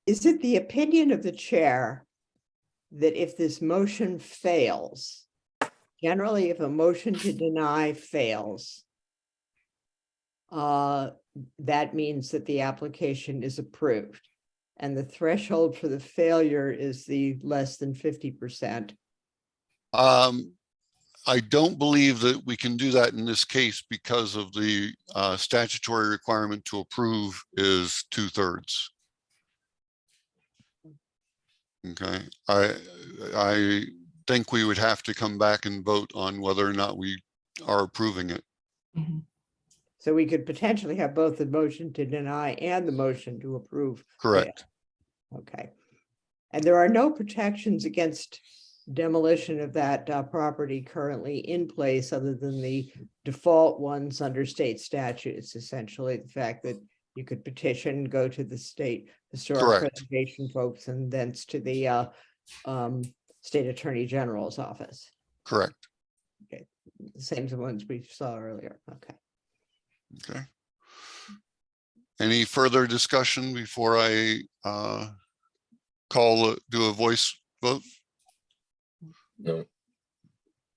Is it the opinion of the chair that if this motion fails, generally if a motion to deny fails, that means that the application is approved and the threshold for the failure is the less than 50%? I don't believe that we can do that in this case because of the statutory requirement to approve is 2/3. Okay, I think we would have to come back and vote on whether or not we are approving it. Mm-hmm. So we could potentially have both the motion to deny and the motion to approve. Correct. fail. Okay. And there are no protections against demolition of that property currently in place other than the default ones under state statutes, essentially the fact that you could petition, go to the state historic Correct. preservation folks and thence to the state attorney general's office. Correct. Okay, the same as the ones we saw earlier. Okay. Okay. Any further discussion before I do a voice vote? No.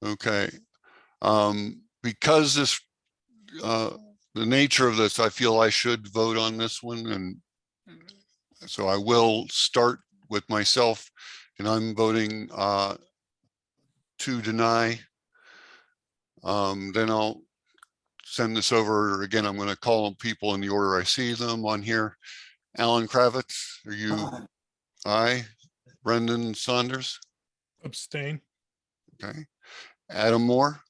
Okay. Because this, the nature of this, I feel I should vote on this one, and so I will start with myself, and I'm voting to deny. Then I'll send this over. Again, I'm going to call people in the order I see them on here. Alan Kravitz, are you? Aye. Brendan Saunders? Abstain. Okay. Adam Moore?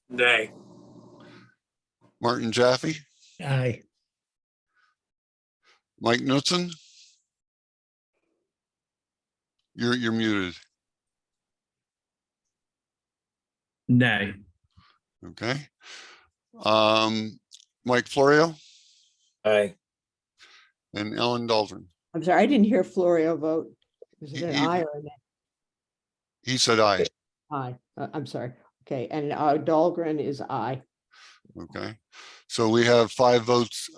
Nay. Martin Jaffe? Aye. Mike Knutson? You're muted. Nay. Okay. Mike Florio Aye. and Ellen Dahlgren. I'm sorry, I didn't hear Florio vote. Was it an He- aye or a nay? He said aye. Aye, I'm sorry. Okay, and Dahlgren is aye. Okay. So we have 5 votes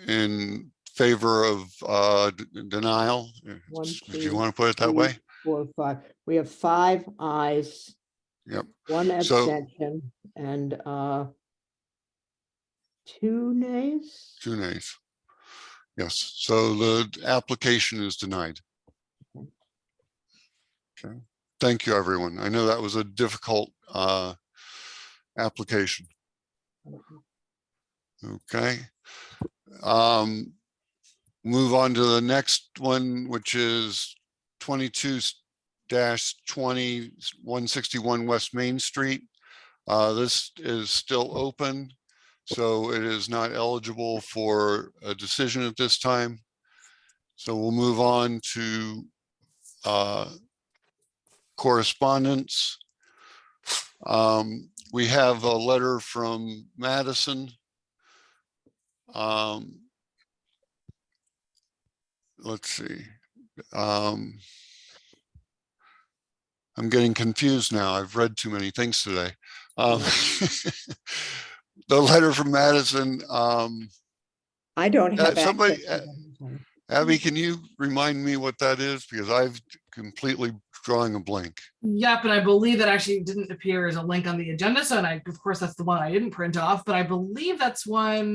in favor of denial. One, Did you two, want to put it that three, way? 4, 5. We have 5 ayes, Yep. 1 So- abstention, and 2 nays. 2 nays. Yes. So the application is denied. Okay. Thank you, everyone. I know that was a difficult application. Okay. Move on to the next one, which is 22-20 161 West Main Street. This is still open, so it is not eligible for a decision at this time. So we'll move on to correspondence. We have a letter from Madison. Let's see. I'm getting confused now. I've read too many things today. The letter from Madison. I don't have somebody, access to them. Abby, can you remind me what that is? Because I've completely drawing a blank. Yep, and I believe that actually didn't appear as a link on the agenda. So, and of course, that's the one I didn't print off, but I believe that's one,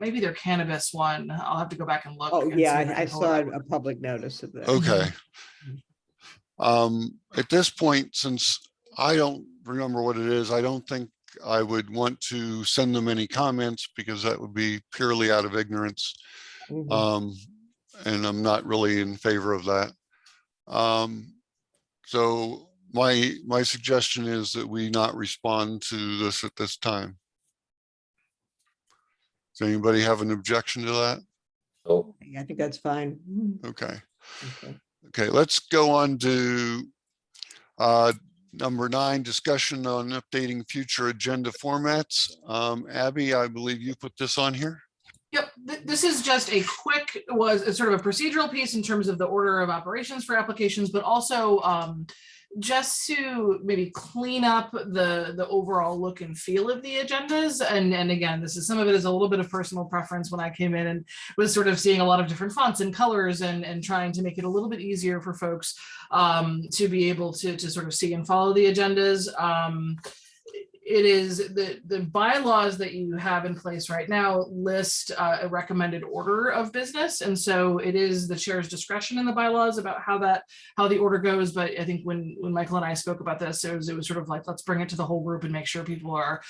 maybe their cannabis one. I'll have to go back and look. Oh, and yeah, see if I can pull saw it up. a public notice of that. Okay. At this point, since I don't remember what it is, I don't think I would want to send them any comments because that would be purely out of ignorance. And I'm not really in favor of that. So my suggestion is that we not respond to this at this time. Does anybody have an objection to that? Oh, I think that's fine. Okay. Okay. Okay, let's go on to number 9, discussion on updating future agenda formats. Abby, I believe you put this on here. Yep, this is just a quick, it's sort of a procedural piece in terms of the order of operations for applications, but also just to maybe clean up the overall look and feel of the agendas. And again, some of it is a little bit of personal preference when I came in and was sort of seeing a lot of different fonts and colors and trying to make it a little bit easier for folks to be able to sort of see and follow the agendas. It is the bylaws that you have in place right now list a recommended order of business. And so it is the chair's discretion in the bylaws about how the order goes. But I think when Michael and I spoke about this, it was sort of like, let's bring it to the whole group and make sure people are,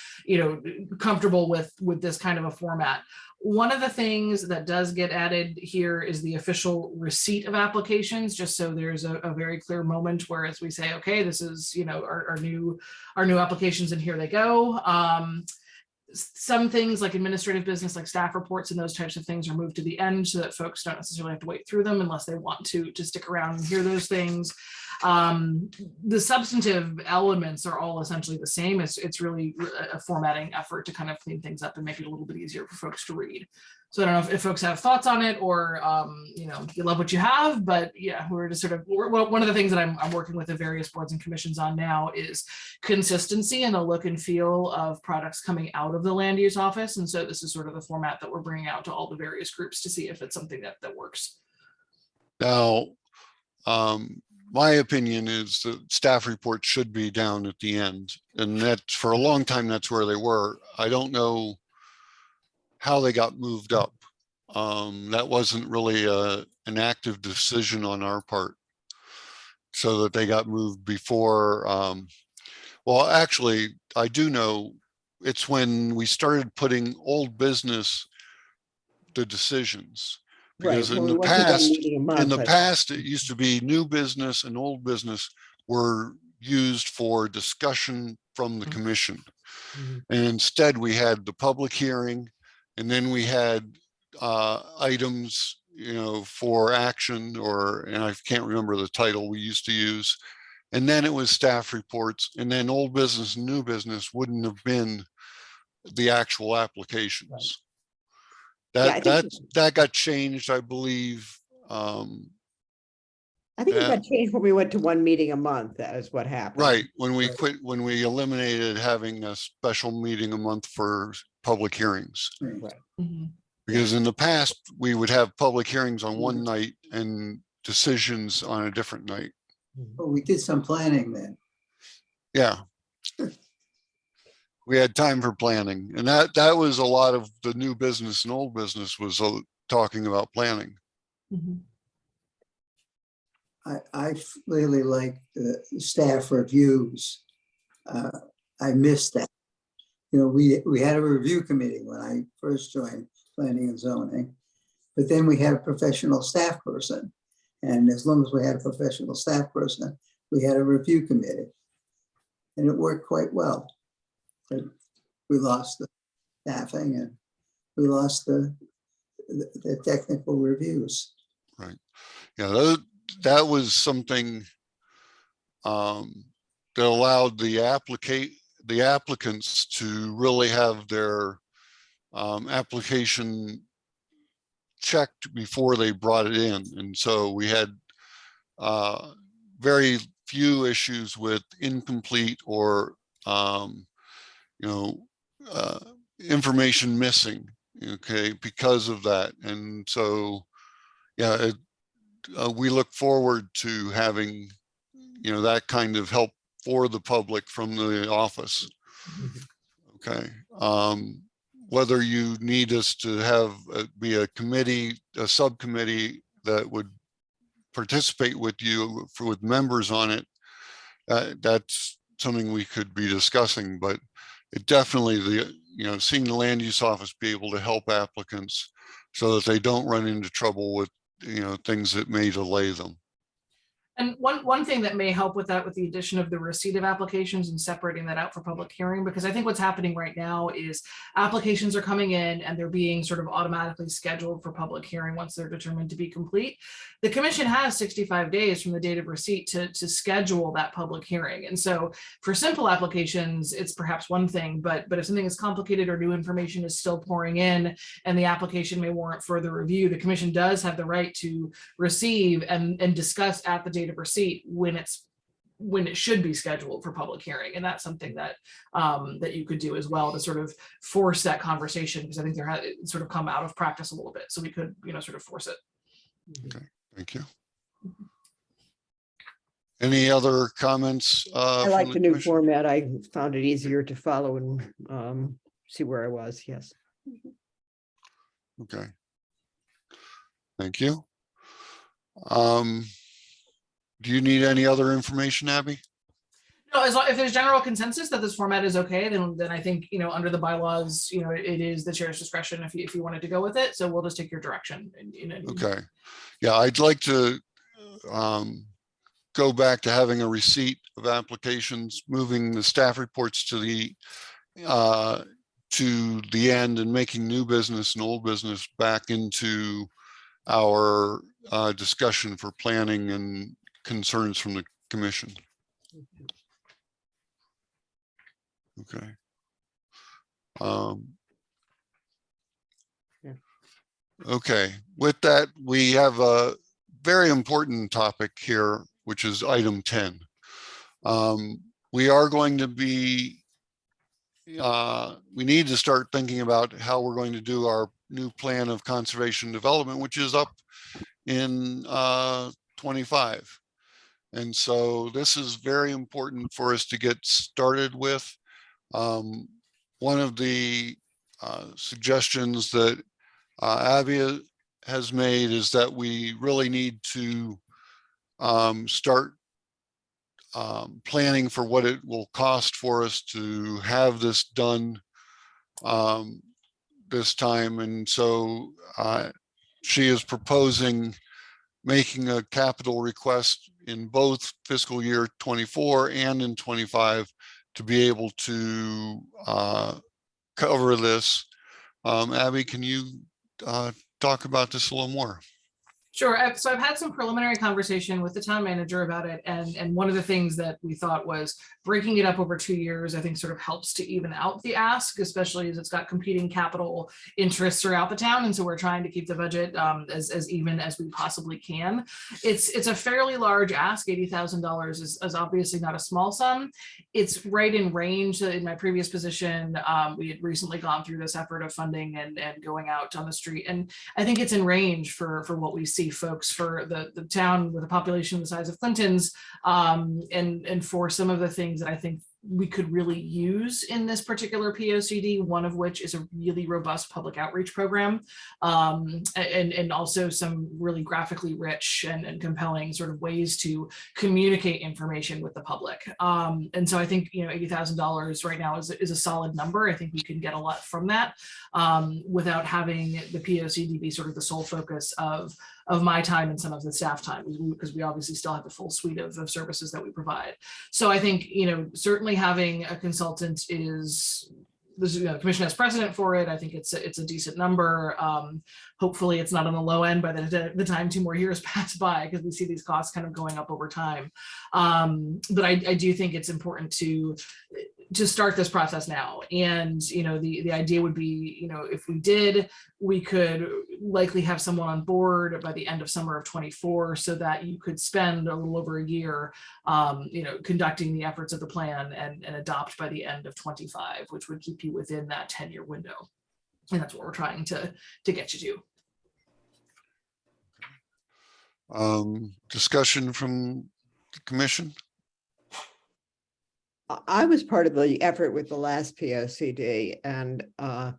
comfortable with this kind of a format. One of the things that does get added here is the official receipt of applications, just so there's a very clear moment where as we say, okay, this is, our new applications and here they go. Some things like administrative business, like staff reports and those types of things are moved to the end so that folks don't necessarily have to wait through them unless they want to stick around and hear those things. The substantive elements are all essentially the same. It's really a formatting effort to kind of clean things up and make it a little bit easier for folks to read. So I don't know if folks have thoughts on it or, you love what you have, but yeah, we're just one of the things that I'm working with the various boards and commissions on now is consistency and the look and feel of products coming out of the land use office. And so this is sort of the format that we're bringing out to all the various groups to see if it's something that works. Now, my opinion is that staff reports should be down at the end, and that for a long time, that's where they were. I don't know how they got moved up. That wasn't really an active decision on our part, so that they got moved before Well, actually, I do know it's when we started putting old business the decisions. Right, Because when in we the went to one past, meeting a month, I thought. it used to be new business and old business were used for discussion from the commission. Mhm. And instead, we had the public hearing, and then we had items, for action, and I can't remember the title we used to use. And then it was staff reports, and then old business and new business wouldn't have been the actual applications. Yeah, I think, That got changed, I believe. I think it Yeah. got changed when we went to one meeting a month. That is what happened. Right, when we Right. when we eliminated having a special meeting a month for public hearings. Right. Mhm. Because in the past, we would have public hearings on one night and decisions on a different night. But we did some planning then. Yeah. We had time for planning, and that was a lot of the new business and old business was talking about planning. Mhm. I really like the staff reviews. I missed that. We had a review committee when I first joined planning and zoning, but then we had a professional staff person. And as long as we had a professional staff person, we had a review committee. And it worked quite well. But we lost the staffing and we lost the technical reviews. Right. Yeah, that was something that allowed the applicants to really have their application checked before they brought it in. And so we had very few issues with incomplete or information missing, okay, because of that. And so, yeah, we look forward to having, that kind of help for the public from the office. Okay. Whether you need us to have be a committee, a subcommittee that would participate with you with members on it, that's something we could be discussing, but it definitely seeing the land use office be able to help applicants so that they don't run into trouble with things that may delay them. And one thing that may help with that, with the addition of the receipt of applications and separating that out for public hearing, because I think what's happening right now is applications are coming in and they're being sort of automatically scheduled for public hearing once they're determined to be complete. The commission has 65 days from the date of receipt to schedule that public hearing. And so for simple applications, it's perhaps one thing, but if something is complicated or new information is still pouring in and the application may warrant further review, the commission does have the right to receive and discuss at the date of receipt when it should be scheduled for public hearing. And that's something that that you could do as well to sort of force that conversation, because I think it's sort of come out of practice a little bit. So we could, sort of force it. Okay, thank you. Any other comments? I like the new format. I found it easier to follow and see where I was. Yes. Okay. Thank you. Do you need any other information, Abby? No, as long if there's general consensus that this format is okay, then I think under the bylaws, it is the chair's discretion if you wanted to go with it. So we'll just take your direction. Okay. Yeah, I'd like to go back to having a receipt of applications, moving the staff reports to the end, and making new business and old business back into our discussion for planning and concerns from the commission. Okay. Okay, with that, we have a very important topic here, which is item 10. We are going to be, we need to start thinking about how we're going to do our new plan of conservation development, which is up in 25. And so this is very important for us to get started with. One of the suggestions that Abby has made is that we really need to start planning for what it will cost for us to have this done this time. And so she is proposing making a capital request in both fiscal year 24 and in 25 to be able to cover this. Abby, can you talk about this a little more? Sure. So I've had some preliminary conversation with the town manager about it. And one of the things that we thought was breaking it up over 2 years, I think sort of helps to even out the ask, especially as it's got competing capital interests throughout the town. And so we're trying to keep the budget as even as we possibly can. It's a fairly large ask. $80,000 is obviously not a small sum. It's right in range. In my previous position, we had recently gone through this effort of funding and going out on the street. And I think it's in range for what we see folks for the town with a population the size of Clinton's, and for some of the things that I think we could really use in this particular POCD, one of which is a really robust public outreach program, and also some really graphically rich and compelling sort of ways to communicate information with the public. And so I think, you know, $80,000 right now is a solid number. I think we can get a lot from that without having the POCD be sort of the sole focus of my time and some of the staff time, because we obviously still have the full suite of services that we provide. So I think, you know, certainly having a consultant is, the commission has precedent for it. I think it's a decent number. Hopefully it's not on the low end by the time 2 more years pass by, because we see these costs kind of going up over time. But I do think it's important to start this process now. And, you know, the idea would be, you know, if we did, we could likely have someone on board by the end of summer of 24, so that you could spend a little over a year, you know, conducting the efforts of the plan and adopt by the end of 25, which would keep you within that 10-year window. And that's what we're trying to get you to. Discussion from the commission? I was part of the effort with the last POCD, and I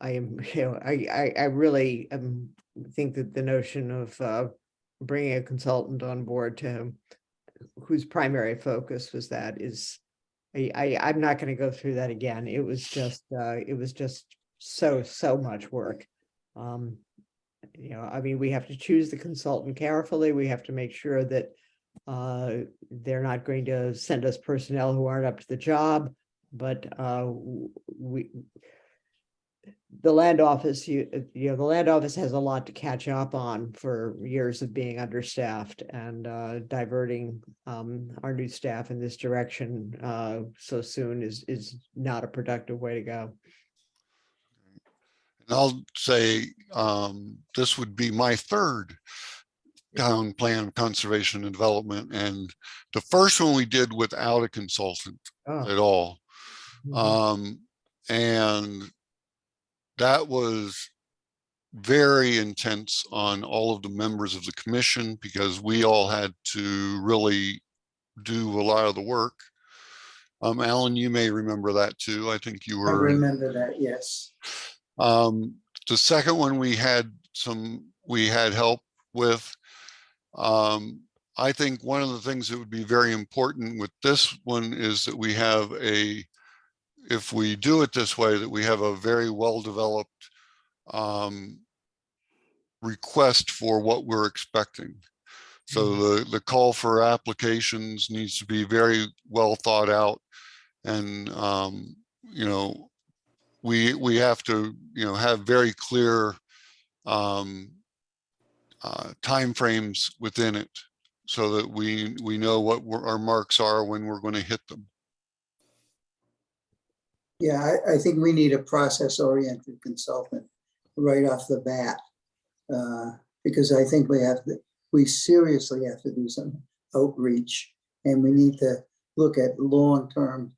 am, you know, I really think that the notion of bringing a consultant on board to whose primary focus was that is, I'm not going to go through that again. It was just so much work. You know, I mean, we have to choose the consultant carefully. We have to make sure that they're not going to send us personnel who aren't up to the job, but the land office, the land office has a lot to catch up on for years of being understaffed, and diverting our new staff in this direction so soon is not a productive way to go. And I'll say this would be my 3rd town plan conservation and development, and the first one we did without a consultant at all. And that was very intense on all of the members of the commission, because we all had to really do a lot of the work. Alan, you may remember that too. I think you were. I remember that, yes. The second one we had help with. I think one of the things that would be very important with this one is that we have if we do it this way, that we have a very well-developed request for what we're expecting. So the call for applications needs to be very well thought out, and you know, we have to, you know, have very clear timeframes within it, so that we know what our marks are when we're going to hit them. Yeah, I think we need a process-oriented consultant right off the bat, because I think we seriously have to do some outreach, and we need to look at long-term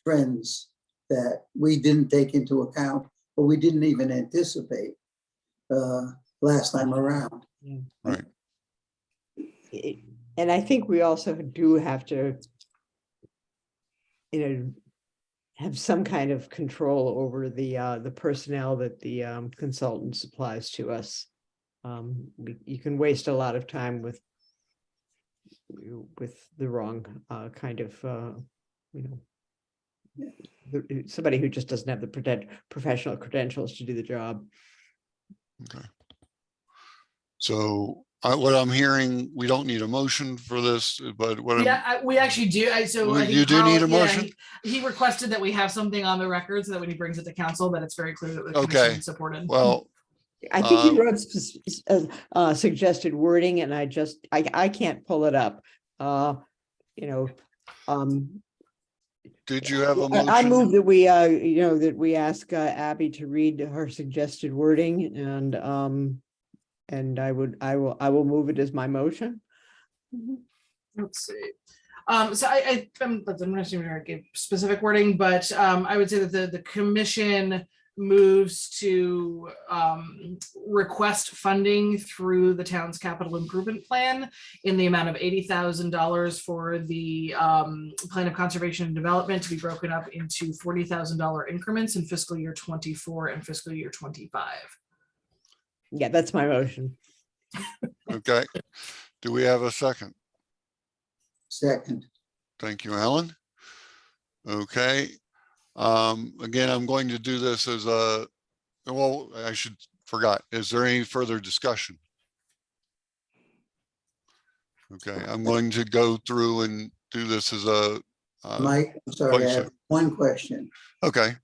trends that we didn't take into account, or we didn't even anticipate last time around. Right. And I think we also do have to, you know, have some kind of control over the personnel that the consultant supplies to us. You can waste a lot of time with with the wrong kind of, somebody who just doesn't have the professional credentials to do the job. Okay. So what I'm hearing, we don't need a motion for this, but what We actually do. I think you do need a yeah, motion? he requested that we have something on the record so that when he brings it to council, that it's very clear that the Okay. commission supported. Well, I think he wrote suggested wording, and I can't pull it up. did you have a I motion? move that we, that we ask Abby to read her suggested wording, and I will move it as my motion. Let's see. So I'm not sure give specific wording, but I would say that the commission moves to request funding through the town's capital improvement plan in the amount of $80,000 for the plan of conservation and development to be broken up into $40,000 increments in fiscal year 24 and fiscal year 25. Yeah, that's my motion. Okay. Do we have a second? Second. Thank you, Alan. Okay. Again, I'm going to do this as I forgot. Is there any further discussion? Okay, I'm going to go through and do this as a. Mike, I'm sorry, I have one question. Okay.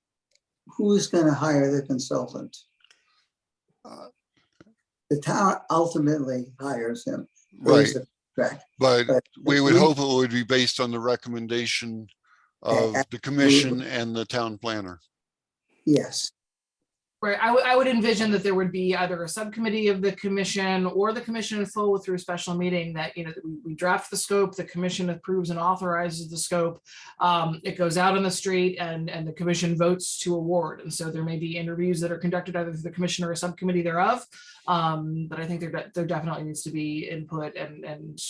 Who's going to hire the consultant? The town ultimately hires him. Right. But But we would hope it would be based on the recommendation of the commission and the town planner. Yes. Right. I would envision that there would be either a subcommittee of the commission or the commission in full through a special meeting that, we draft the scope, the commission approves and authorizes the scope. It goes out on the street and the commission votes to award. And so there may be interviews that are conducted either through the commission or a subcommittee thereof. But I think there definitely needs to be input and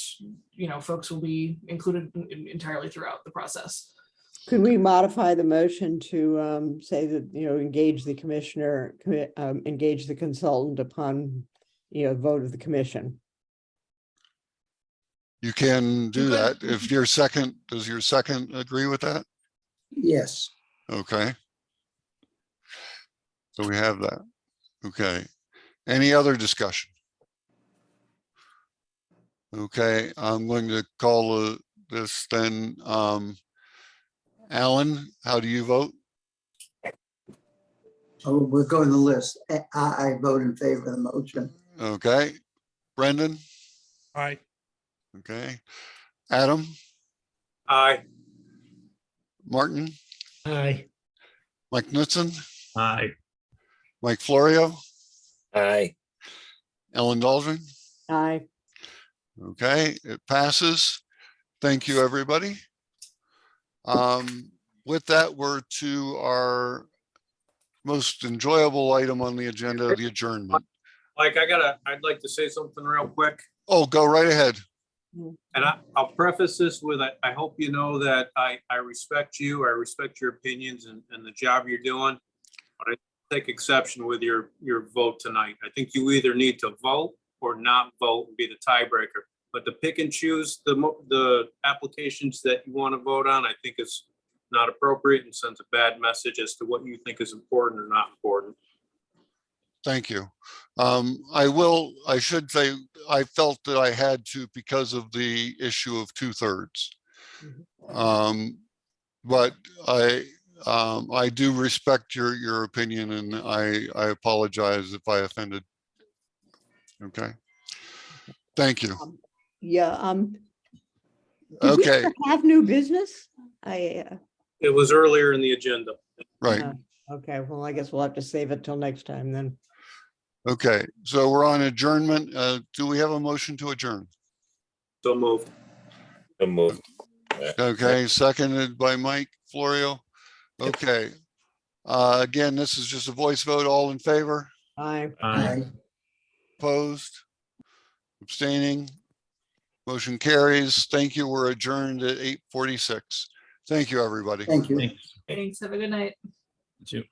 folks will be included entirely throughout the process. Could we modify the motion to say that, engage the commissioner, engage the consultant upon, vote of the commission? You can do that. If does your second agree with that? Yes. Okay. So we have that. Okay. Any other discussion? Okay, I'm going to call this then. Alan, how do you vote? Oh, we're going the list. I vote in favor of the motion. Okay. Brendan? Aye. Okay. Adam? Aye. Martin? Aye. Mike Knutson? Aye. Mike Florio? Aye. Ellen Dahlgren? Aye. Okay, it passes. Thank you, everybody. With that, we're to our most enjoyable item on the agenda, the adjournment. Mike, I'd like to say something real quick. Oh, go right ahead. And I'll preface this with, I hope you know that I respect you, I respect your opinions and the job you're doing. But I take exception with your vote tonight. I think you either need to vote or not vote and be the tiebreaker. But to pick and choose the applications that you want to vote on, I think is not appropriate and sends a bad message as to what you think is important or not important. Thank you. I should say, I felt that I had to because of the issue of 2/3. But I do respect your opinion, and I apologize if I offended. Okay. Thank you. Yeah. Okay. Have new business? It was earlier in the agenda. Right. Okay. Well, I guess we'll have to save it till next time then. Okay. So we're on adjournment. Do we have a motion to adjourn? So moved. So moved. Okay. Seconded by Mike Florio. Okay. Again, this is just a voice vote. All in favor? Aye. Aye. Opposed? Abstaining? Motion carries. Thank you. We're adjourned at 8:46. Thank you, everybody. Thank you. Thanks. Thanks. Have a good night. You too.